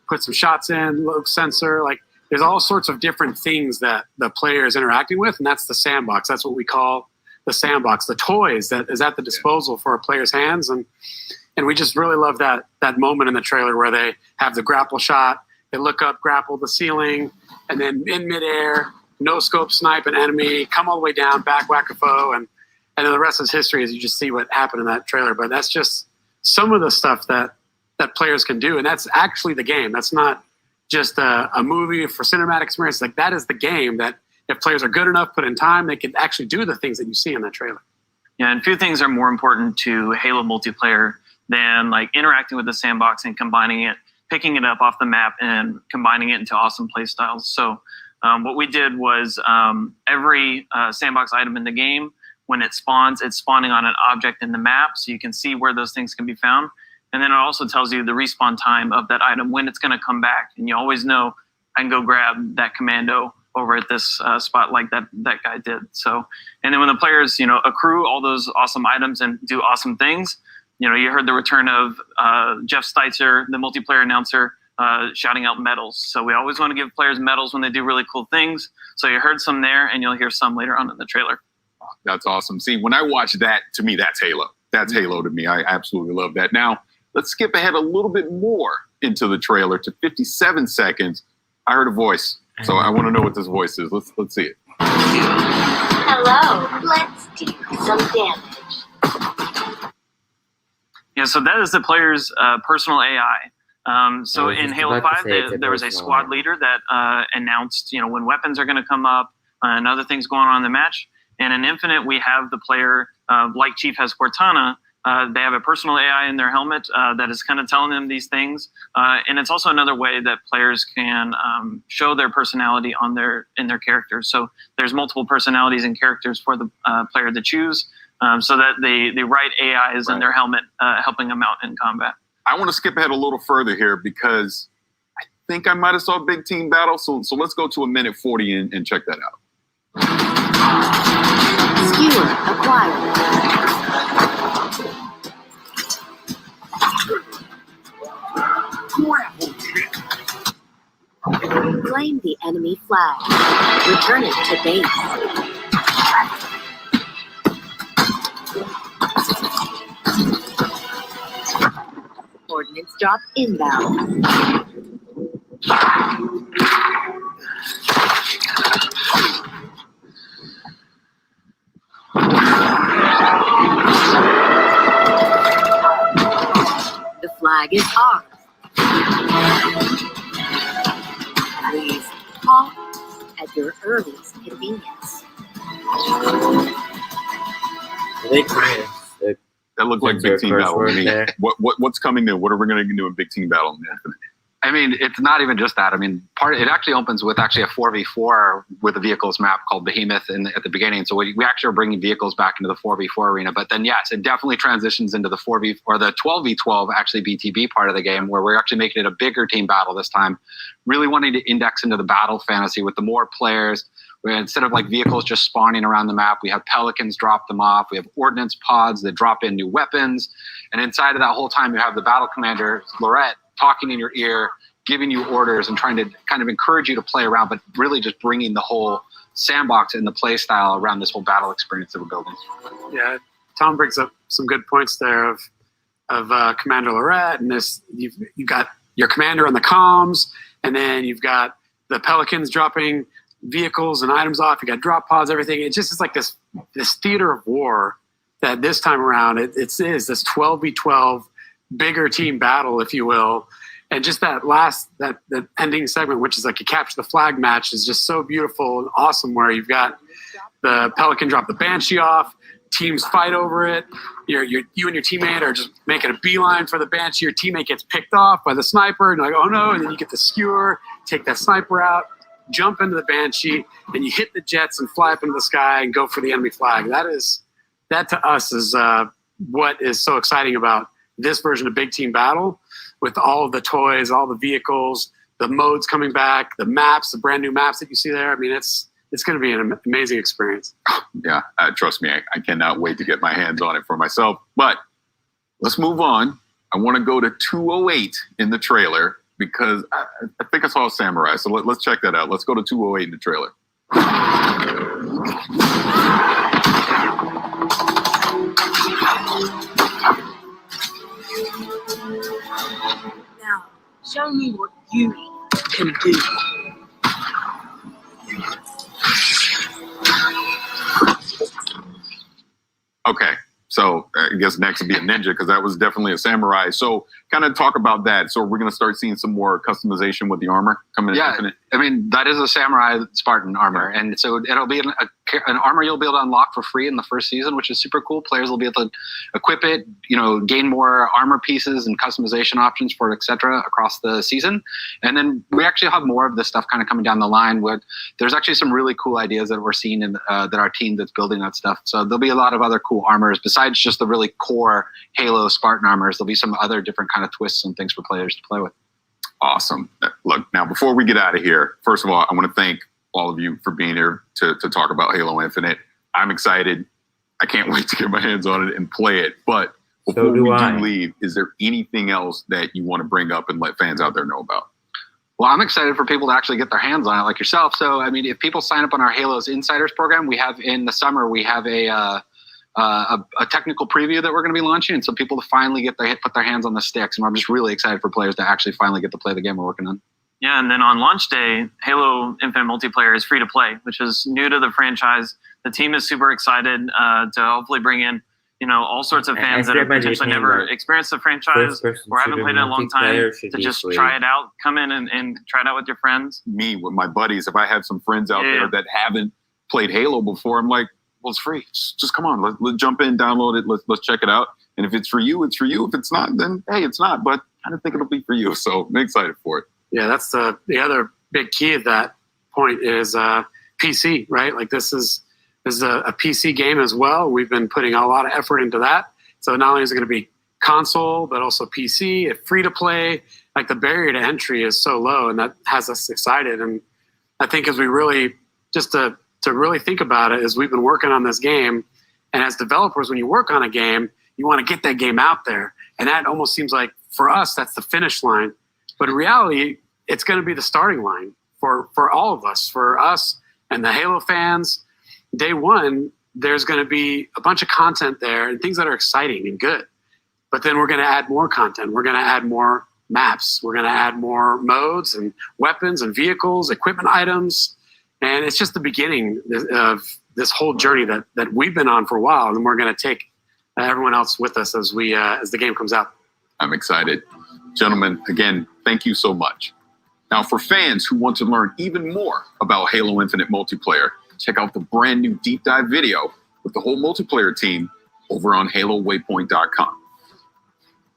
put some shots in, load sensor. Like, there's all sorts of different things that the player is interacting with, and that's the sandbox. That's what we call the sandbox, the toys that is at the disposal for a player's hands. And we just really love that moment in the trailer where they have the grapple shot, they look up, grapple the ceiling, and then in midair, no scope snipe an enemy, come all the way down, back whack a foe, and then the rest is history as you just see what happened in that trailer. But that's just some of the stuff that players can do, and that's actually the game. That's not just a movie for cinematic experience. Like, that is the game that if players are good enough, put in time, they can actually do the things that you see in that trailer. Yeah, and few things are more important to Halo multiplayer than like interacting with the sandbox and combining it, picking it up off the map and combining it into awesome play styles. So what we did was every sandbox item in the game, when it spawns, it's spawning on an object in the map, so you can see where those things can be found. And then it also tells you the respawn time of that item, when it's going to come back. And you always know, I can go grab that commando over at this spot like that guy did. So, and then when the players, accrue all those awesome items and do awesome things, you heard the return of Jeff Steitzer, the multiplayer announcer, shouting out medals. So we always want to give players medals when they do really cool things. So you heard some there, and you'll hear some later on in the trailer. That's awesome. See, when I watch that, to me, that's Halo. That's Halo to me. I absolutely love that. Now, let's skip ahead a little bit more into the trailer to 57 seconds. I heard a voice, so I want to know what this voice is. Let's see it. Hello, let's do some damage. Yeah, so that is the player's personal AI. So in Halo 5, there was a squad leader that announced, when weapons are going to come up and other things going on in the match. And in Infinite, we have the player, like Chief has Cortana, they have a personal AI in their helmet that is kind of telling them these things. And it's also another way that players can show their personality in their characters. So there's multiple personalities and characters for the player to choose, so that the right AI is in their helmet, helping them out in combat. I want to skip ahead a little further here because I think I might have saw a big team battle. So let's go to a minute 40 and check that out. Skewer acquired. Claim the enemy flag. Return it to base. Ordnance drop inbound. The flag is ours. Please halt at your earliest convenience. That looked like big team battle to me. What's coming new? What are we going to do in big team battle in Infinite? I mean, it's not even just that. I mean, it actually opens with actually a 4v4 with a vehicles map called Behemoth at the beginning. So we actually are bringing vehicles back into the 4v4 arena. But then, yes, it definitely transitions into the 4v or the 12v12 actually BTB part of the game, where we're actually making it a bigger team battle this time, really wanting to index into the battle fantasy with the more players. Where instead of like vehicles just spawning around the map, we have pelicans drop them off. We have ordnance pods that drop in new weapons. And inside of that whole time, you have the battle commander, Lorette, talking in your ear, giving you orders and trying to kind of encourage you to play around, but really just bringing the whole sandbox and the play style around this whole battle experience that we're building. Yeah, Tom brings up some good points there of Commander Lorette, and this you've got your commander on the comms, and then you've got the pelicans dropping vehicles and items off. You got drop pods, everything. It just is like this theater of war that this time around it is this 12v12 bigger team battle, if you will. And just that ending segment, which is like a capture the flag match, is just so beautiful and awesome, where you've got the Pelican drop the Banshee off, teams fight over it. You and your teammate are just making a beeline for the Banshee. Your teammate gets picked off by the sniper, and you're like, oh no, and then you get the skewer, take that sniper out, jump into the Banshee, and you hit the jets and fly up into the sky and go for the enemy flag. That to us is what is so exciting about this version of Big Team Battle, with all of the toys, all the vehicles, the modes coming back, the maps, the brand new maps that you see there. I mean, it's going to be an amazing experience. Yeah, trust me, I cannot wait to get my hands on it for myself. But let's move on. I want to go to 208 in the trailer because I think I saw a samurai. So let's check that out. Let's go to 208 in the trailer. Now, show me what you can do. Okay, so I guess next would be a ninja, because that was definitely a samurai. So kind of talk about that. So we're going to start seeing some more customization with the armor coming in. Yeah, I mean, that is a samurai Spartan armor. And so it'll be an armor you'll be able to unlock for free in the first season, which is super cool. Players will be able to equip it, gain more armor pieces and customization options for it, etc. across the season. And then we actually have more of this stuff kind of coming down the line, where there's actually some really cool ideas that we're seeing in that our team that's building that stuff. So there'll be a lot of other cool armors besides just the really core Halo Spartan armors. There'll be some other different kind of twists and things for players to play with. Awesome. Look, now before we get out of here, first of all, I want to thank all of you for being here to talk about Halo Infinite. I'm excited. I can't wait to get my hands on it and play it. But Before we do leave, is there anything else that you want to bring up and let fans out there know about? Well, I'm excited for people to actually get their hands on it, like yourself. So, I mean, if people sign up on our Halos Insiders program, we have in the summer we have a technical preview that we're going to be launching, and so people to finally put their hands on the sticks. And I'm just really excited for players to actually finally get to play the game we're working on. Yeah, and then on launch day, Halo Infinite Multiplayer is free to play, which is new to the franchise. The team is super excited to hopefully bring in, all sorts of fans that have potentially never experienced the franchise or haven't played it in a long time to just try it out. Come in and try it out with your friends. Me, with my buddies, if I have some friends out there that haven't played Halo before, I'm like, well, it's free. Just come on, let's jump in, download it, let's check it out. And if it's for you, it's for you. If it's not, then hey, it's not. But I don't think it'll be for you. So I'm excited for it. Yeah, that's the other big key of that point is PC, right? Like this is a PC game as well. We've been putting a lot of effort into that. So not only is it going to be console, but also PC, free to play. Like the barrier to entry is so low, and that has us excited. And I think as we really, just to really think about it, is we've been working on this game. And as developers, when you work on a game, you want to get that game out there. And that almost seems like for us, that's the finish line. But in reality, it's going to be the starting line for all of us, for us and the Halo fans. Day one, there's going to be a bunch of content there and things that are exciting and good. But then we're going to add more content. We're going to add more maps. We're going to add more modes and weapons and vehicles, equipment items. And it's just the beginning of this whole journey that we've been on for a while. And we're going to take everyone else with us as the game comes out. I'm excited. Gentlemen, again, thank you so much. Now, for fans who want to learn even more about Halo Infinite Multiplayer, check out the brand new deep dive video with the whole multiplayer team over on HaloWaypoint.com.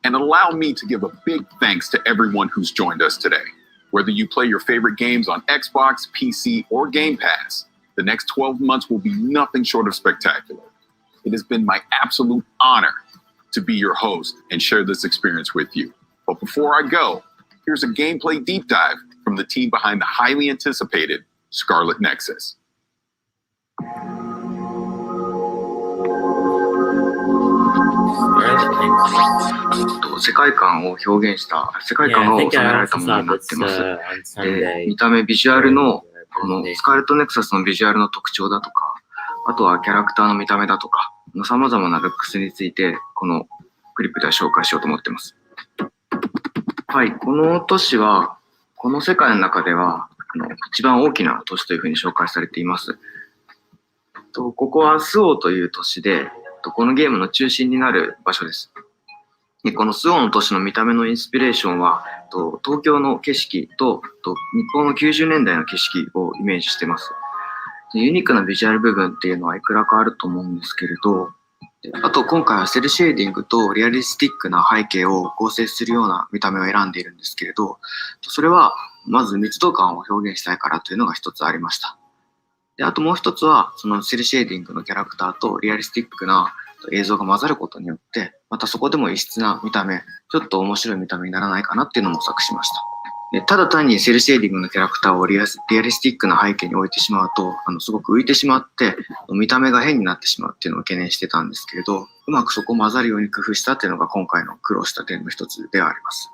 And allow me to give a big thanks to everyone who's joined us today. Whether you play your favorite games on Xbox, PC, or Game Pass, the next 12 months will be nothing short of spectacular. It has been my absolute honor to be your host and share this experience with you. But before I go, here's a gameplay deep dive from the team behind the highly anticipated Scarlet Nexus. 世界観を表現した世界観が収められたものになってます。見た目ビジュアルのこのスカーレットネクサスのビジュアルの特徴だとか、あとはキャラクターの見た目だとか、様々なルックスについてこのクリップでは紹介しようと思ってます。はい、この都市はこの世界の中では一番大きな都市というふうに紹介されています。ここはスオという都市で、このゲームの中心になる場所です。でこのスオの都市の見た目のインスピレーションは東京の景色と日本の90年代の景色をイメージしています。ユニークなビジュアル部分っていうのはいくらかあると思うんですけれど、あと今回はセルシェーディングとリアリスティックな背景を合成するような見た目を選んでいるんですけれど、それはまず密度感を表現したいからというのが一つありました。であともう一つはそのセルシェーディングのキャラクターとリアリスティックな映像が混ざることによって、またそこでも異質な見た目、ちょっと面白い見た目にならないかなっていうのも模索しました。でただ単にセルシェーディングのキャラクターをリアリスティックな背景に置いてしまうと、すごく浮いてしまって、見た目が変になってしまうっていうのを懸念してたんですけれど、うまくそこを混ざるように工夫したっていうのが今回の苦労した点の一つではあります。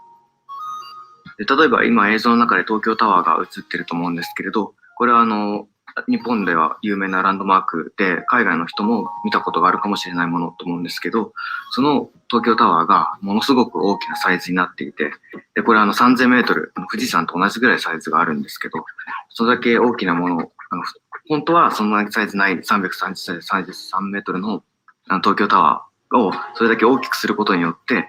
で例えば今映像の中で東京タワーが映ってると思うんですけれど、これは日本では有名なランドマークで海外の人も見たことがあるかもしれないものと思うんですけど、その東京タワーがものすごく大きなサイズになっていて、でこれ3000メートル、富士山と同じぐらいサイズがあるんですけど、それだけ大きなもの、本当はそんなサイズない333メートルの東京タワーをそれだけ大きくすることによって、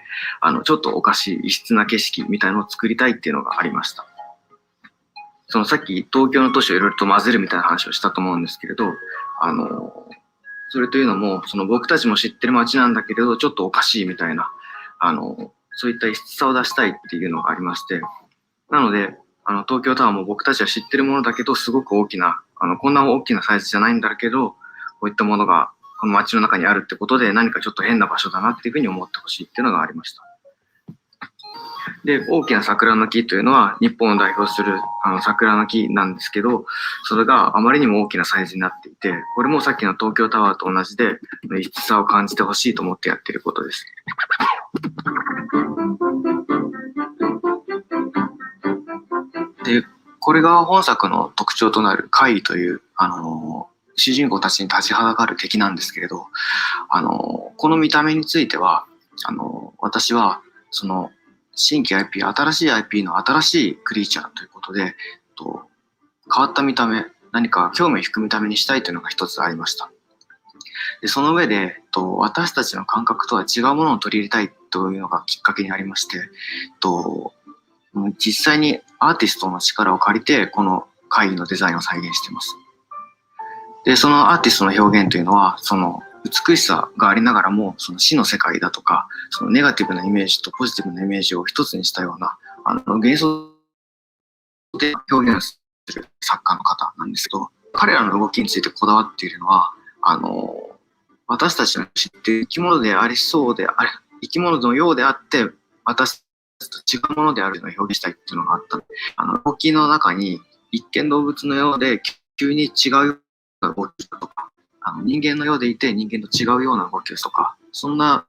ちょっとおかしい異質な景色みたいなのを作りたいっていうのがありました。さっき東京の都市をいろいろと混ぜるみたいな話をしたと思うんですけれど、それというのも僕たちも知ってる街なんだけれどちょっとおかしいみたいなそういった異質さを出したいっていうのがありまして、なので東京タワーも僕たちは知ってるものだけどすごく大きなこんな大きなサイズじゃないんだけど、こういったものがこの街の中にあるってことで何かちょっと変な場所だなっていうふうに思ってほしいっていうのがありました。で大きな桜の木というのは日本を代表する桜の木なんですけど、それがあまりにも大きなサイズになっていて、これもさっきの東京タワーと同じで異質さを感じてほしいと思ってやっていることです。で、これが本作の特徴となる怪異という、主人公たちに立ちはだかる敵なんですけれど、この見た目については、私は、その、新規 IP、新しい IP の新しいクリーチャーということで、変わった見た目、何か興味を引く見た目にしたいというのが一つありました。でその上で、私たちの感覚とは違うものを取り入れたいというのがきっかけにありまして、実際にアーティストの力を借りて、この怪異のデザインを再現しています。で、そのアーティストの表現というのは、その美しさがありながらも、その死の世界だとか、そのネガティブなイメージとポジティブなイメージを一つにしたような、幻想で表現する作家の方なんですけど、彼らの動きについてこだわっているのは、私たちの知っている生き物でありそうであれ、生き物のようであって、私たちと違うものであるのを表現したいっていうのがあったので、動きの中に一見動物のようで急に違うような動きとか、人間のようでいて人間と違うような動きとか、そんな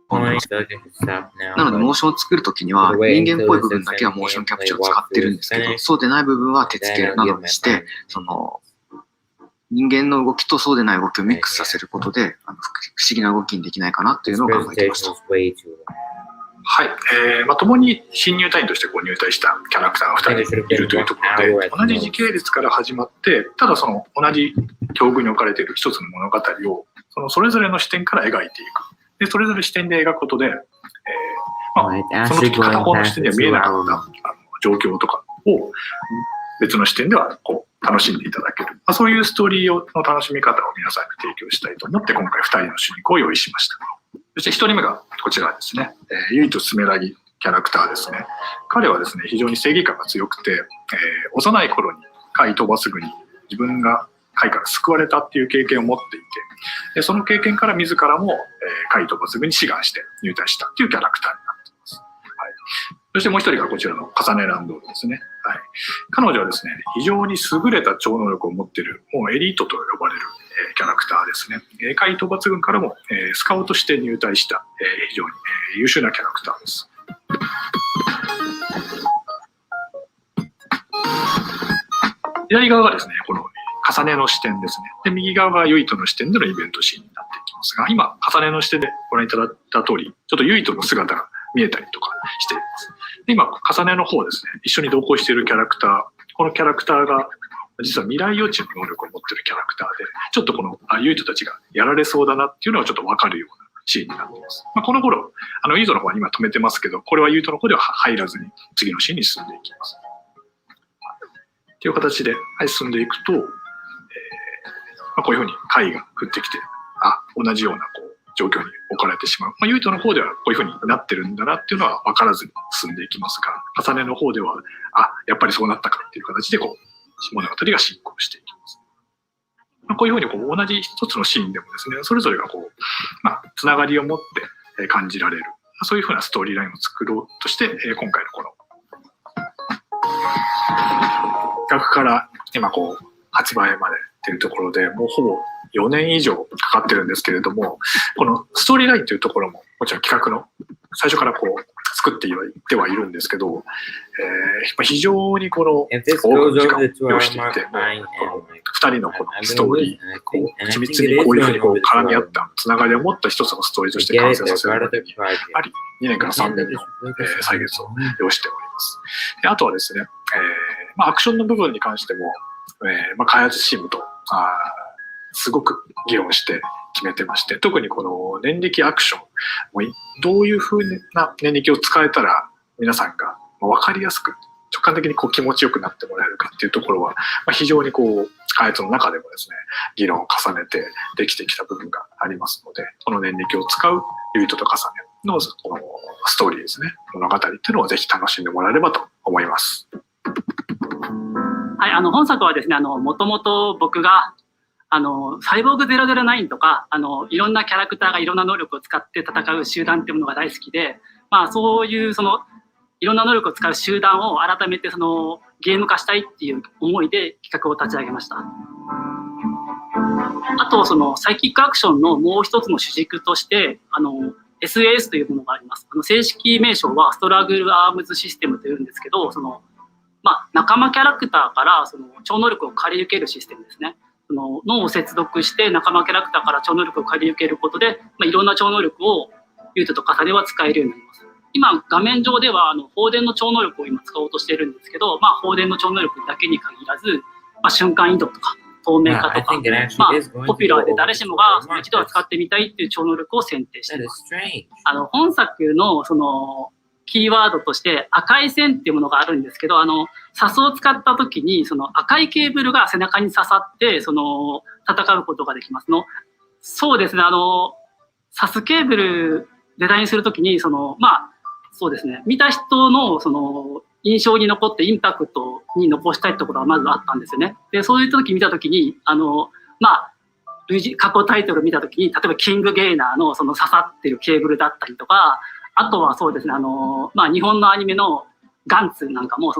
なのでモーションを作るときには人間っぽい部分だけはモーションキャプチャーを使ってるんですけど、そうでない部分は手付けなどにして、その人間の動きとそうでない動きをミックスさせることで、不思議な動きにできないかなというのを考えていました。はい、共に新入隊員として入隊したキャラクターが2人いるというところで、同じ時系列から始まって、ただその同じ境遇に置かれている一つの物語をそれぞれの視点から描いていく。でそれぞれ視点で描くことで、その時片方の視点では見えなかった状況とかを別の視点では楽しんでいただける、そういうストーリーの楽しみ方を皆さんに提供したいと思って、今回2人の主人公を用意しました。そして1人目がこちらですね、ゆいとすめらぎキャラクターですね。彼はですね、非常に正義感が強くて、幼い頃に怪飛ばすぐに自分が怪から救われたっていう経験を持っていて、でその経験から自らも怪飛ばすぐに志願して入隊したっていうキャラクターになっています。はい、そしてもう一人がこちらのカサネランドールですね。はい、彼女はですね、非常に優れた超能力を持っている、もうエリートと呼ばれるキャラクターですね。怪討伐軍からもスカウトして入隊した非常に優秀なキャラクターです。左側がですね、この重ねの視点ですね。で、右側がユイトの視点でのイベントシーンになっていきますが、今、重ねの視点でご覧いただいた通り、ちょっとユイトの姿が見えたりとかしています。で、今、重ねの方ですね、一緒に同行しているキャラクター、このキャラクターが、実は未来予知の能力を持っているキャラクターで、ちょっとこのユイトたちがやられそうだなっていうのはちょっと分かるようなシーンになっています。この頃、ユイトの方は今止めてますけど、これはユイトの方では入らずに次のシーンに進んでいきます。という形で、進んでいくと、こういうふうに怪異が降ってきて、同じような状況に置かれてしまう。ユイトの方ではこういうふうになってるんだなっていうのは分からずに進んでいきますが、重ねの方では、やっぱりそうなったかっていう形で物語が進行していきます。こういうふうに同じ一つのシーンでもですね、それぞれがつながりを持って感じられる、そういうふうなストーリーラインを作ろうとして、今回のこの企画から今発売までっていうところで、もうほぼ4年以上かかってるんですけれども、このストーリーラインというところももちろん企画の最初から作っていってはいるんですけど、非常に多くの時間を要していて、2人のストーリー、緻密にこういうふうに絡み合ったつながりを持った一つのストーリーとして完成させるまでに、やはり2年から3年の歳月を要しております。であとはですね、アクションの部分に関しても、開発チームとすごく議論して決めてまして、特にこの念力アクション、どういうふうな念力を使えたら皆さんが分かりやすく直感的に気持ちよくなってもらえるかっていうところは、非常に開発の中でもですね、議論を重ねてできてきた部分がありますので、この念力を使うユイトと重ねのこのストーリーですね、物語っていうのをぜひ楽しんでもらえればと思います。はい、本作はですね、もともと僕がサイボーグ009とかいろんなキャラクターがいろんな能力を使って戦う集団っていうものが大好きで、そういういろんな能力を使う集団を改めてゲーム化したいっていう思いで企画を立ち上げました。あとサイキックアクションのもう一つの主軸として SAS というものがあります。正式名称はストラグルアームズシステムというんですけど、仲間キャラクターから超能力を借り受けるシステムですね。脳を接続して仲間キャラクターから超能力を借り受けることで、いろんな超能力をユートと重ねは使えるようになります。今、画面上では放電の超能力を今使おうとしているんですけど、放電の超能力だけに限らず、瞬間移動とか透明化とか、ポピュラーで誰しもが一度は使ってみたいっていう超能力を選定しています。本作のキーワードとして赤い線っていうものがあるんですけど、サスを使った時に赤いケーブルが背中に刺さって戦うことができますの。そうですね、サスケーブルデザインするときにそうですね、見た人の印象に残ってインパクトに残したいところはまずあったんですよね。で、そういう時見た時に過去タイトル見た時に、例えばキングゲイナーの刺さってるケーブルだったりとか、あとはそうですね、日本のアニメのガンツなんかも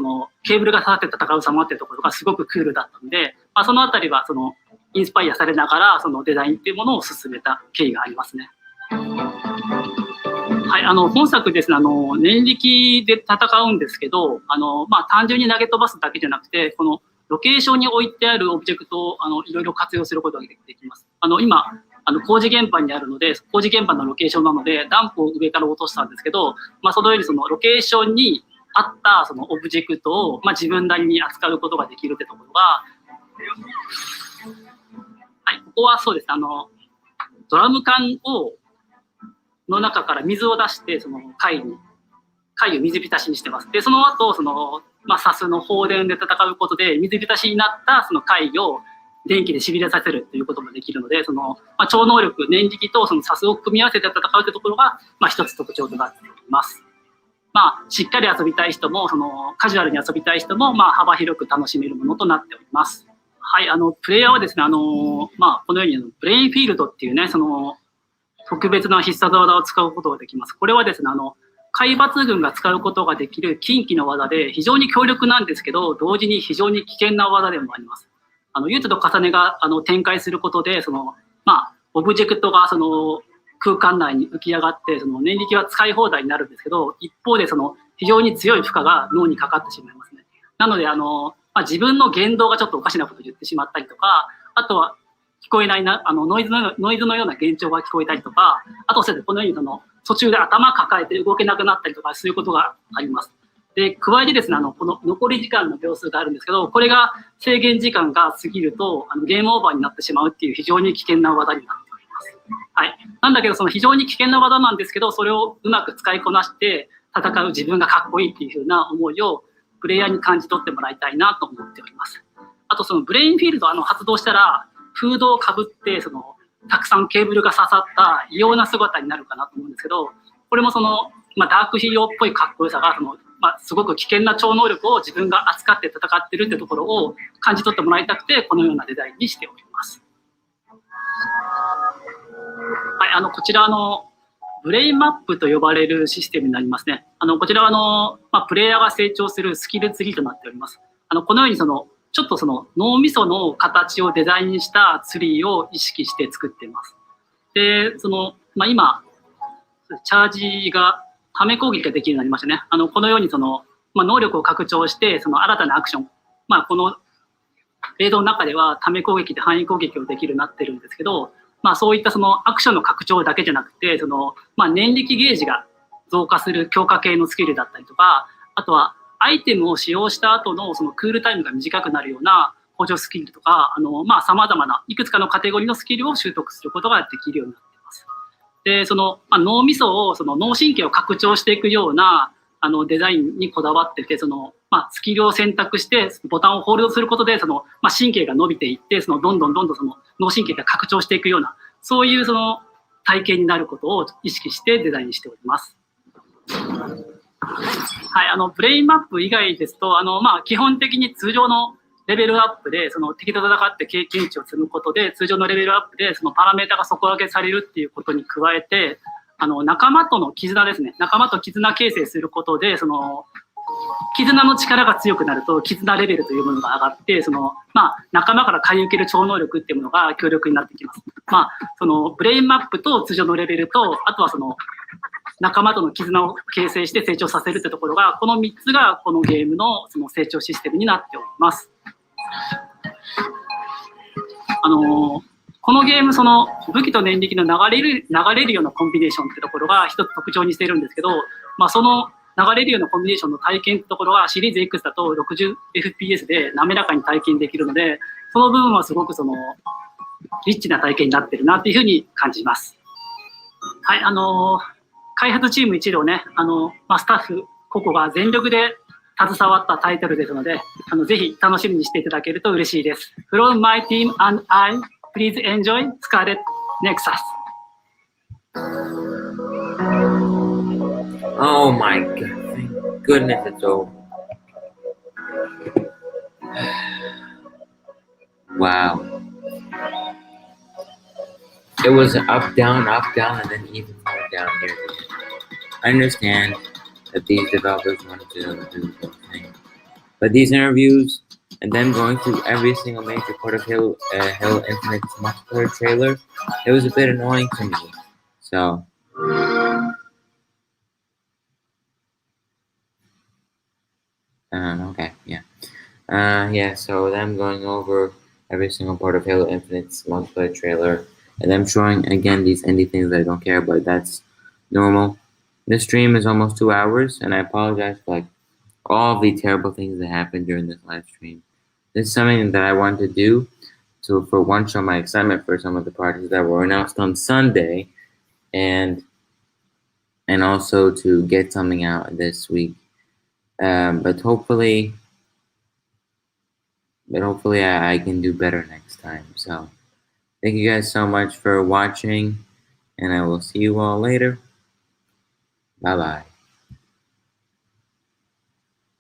ケーブルが刺さって戦う様っていうところがすごくクールだったので、そのあたりはインスパイアされながらデザインっていうものを進めた経緯がありますね。はい、本作ですね、念力で戦うんですけど、単純に投げ飛ばすだけじゃなくて、このロケーションに置いてあるオブジェクトをいろいろ活用することができます。今工事現場にあるので、工事現場のロケーションなのでダンプを上から落としたんですけど、そのようにロケーションに合ったオブジェクトを自分なりに扱うことができるってところが、はい、ここはそうです、ドラム缶の中から水を出して貝を水浸しにしてます。で、その後サスの放電で戦うことで水浸しになった貝を電気でしびれさせるということもできるので、超能力念力とサスを組み合わせて戦うというところが一つ特徴となっております。しっかり遊びたい人もカジュアルに遊びたい人も幅広く楽しめるものとなっております。はい、プレイヤーはですね、このようにブレインフィールドっていうね、特別な必殺技を使うことができます。これはですね、海抜軍が使うことができる近畿の技で、非常に強力なんですけど、同時に非常に危険な技でもあります。ユートと重ねが展開することで、オブジェクトが空間内に浮き上がって、念力は使い放題になるんですけど、一方で非常に強い負荷が脳にかかってしまいますね。なので自分の言動がちょっとおかしなことを言ってしまったりとか、あとは聞こえないノイズのような幻聴が聞こえたりとか、あとこのように途中で頭抱えて動けなくなったりとか、そういうことがあります。で、加えてですね、この残り時間の秒数があるんですけど、これが制限時間が過ぎるとゲームオーバーになってしまうっていう非常に危険な技になっております。はい。なんだけど、非常に危険な技なんですけど、それをうまく使いこなして戦う自分がかっこいいっていう風な思いをプレイヤーに感じ取ってもらいたいなと思っております。あとブレインフィールド発動したら、フードをかぶってたくさんケーブルが刺さった異様な姿になるかなと思うんですけど、これもダークヒーローっぽいかっこよさがすごく危険な超能力を自分が扱って戦ってるってところを感じ取ってもらいたくて、このようなデザインにしております。はい、こちらブレインマップと呼ばれるシステムになりますね。こちらはプレイヤーが成長するスキルツリーとなっております。このようにちょっと脳みその形をデザインしたツリーを意識して作っています。で、今、チャージがため攻撃ができるようになりましたね。このように能力を拡張して、新たなアクション、この映像の中ではため攻撃で範囲攻撃をできるようになってるんですけど、そういったアクションの拡張だけじゃなくて、念力ゲージが増加する強化系のスキルだったりとか、あとはアイテムを使用した後のクールタイムが短くなるような補助スキルとか、様々ないくつかのカテゴリーのスキルを習得することができるようになっています。で、脳みそを、脳神経を拡張していくようなデザインにこだわってて、スキルを選択してボタンをホールドすることで神経が伸びていって、どんどん脳神経が拡張していくような、そういう体験になることを意識してデザインしております。はい、ブレインマップ以外ですと基本的に通常のレベルアップで敵と戦って経験値を積むことで、通常のレベルアップでパラメータが底上げされるっていうことに加えて、仲間との絆ですね、仲間と絆形成することで絆の力が強くなると絆レベルというものが上がって、仲間から買い受ける超能力っていうものが強力になってきます。そのブレインマップと通常のレベルと、あとはその仲間との絆を形成して成長させるってところが、この3つがこのゲームのその成長システムになっております。このゲーム、その武器と念力の流れるようなコンビネーションってところが一つ特徴にしているんですけど、その流れるようなコンビネーションの体験ってところはシリーズ X だと 60fps で滑らかに体験できるので、その部分はすごくそのリッチな体験になってるなっていうふうに感じます。はい、開発チーム一同ね、スタッフ個々が全力で携わったタイトルですので、ぜひ楽しみにしていただけると嬉しいです。From my team and I, please enjoy Scarlet Nexus. Oh my god, thank goodness it's over. Wow. It was up, down, and then even more down here. I understand that these developers wanted to do the thing. But these interviews and them going through every single major part of Halo Infinite's multiplayer trailer, it was a bit annoying to me. So okay, yeah. So them going over every single part of Halo Infinite's multiplayer trailer, and them showing again these indie things that I don't care about. That's normal. This stream is almost 2 hours, and I apologize for like all of the terrible things that happened during this live stream. This is something that I want to do to, for one, show my excitement for some of the projects that were announced on Sunday, and also to get something out this week. But hopefully I can do better next time. So thank you guys so much for watching, and I will see you all later. Bye-bye.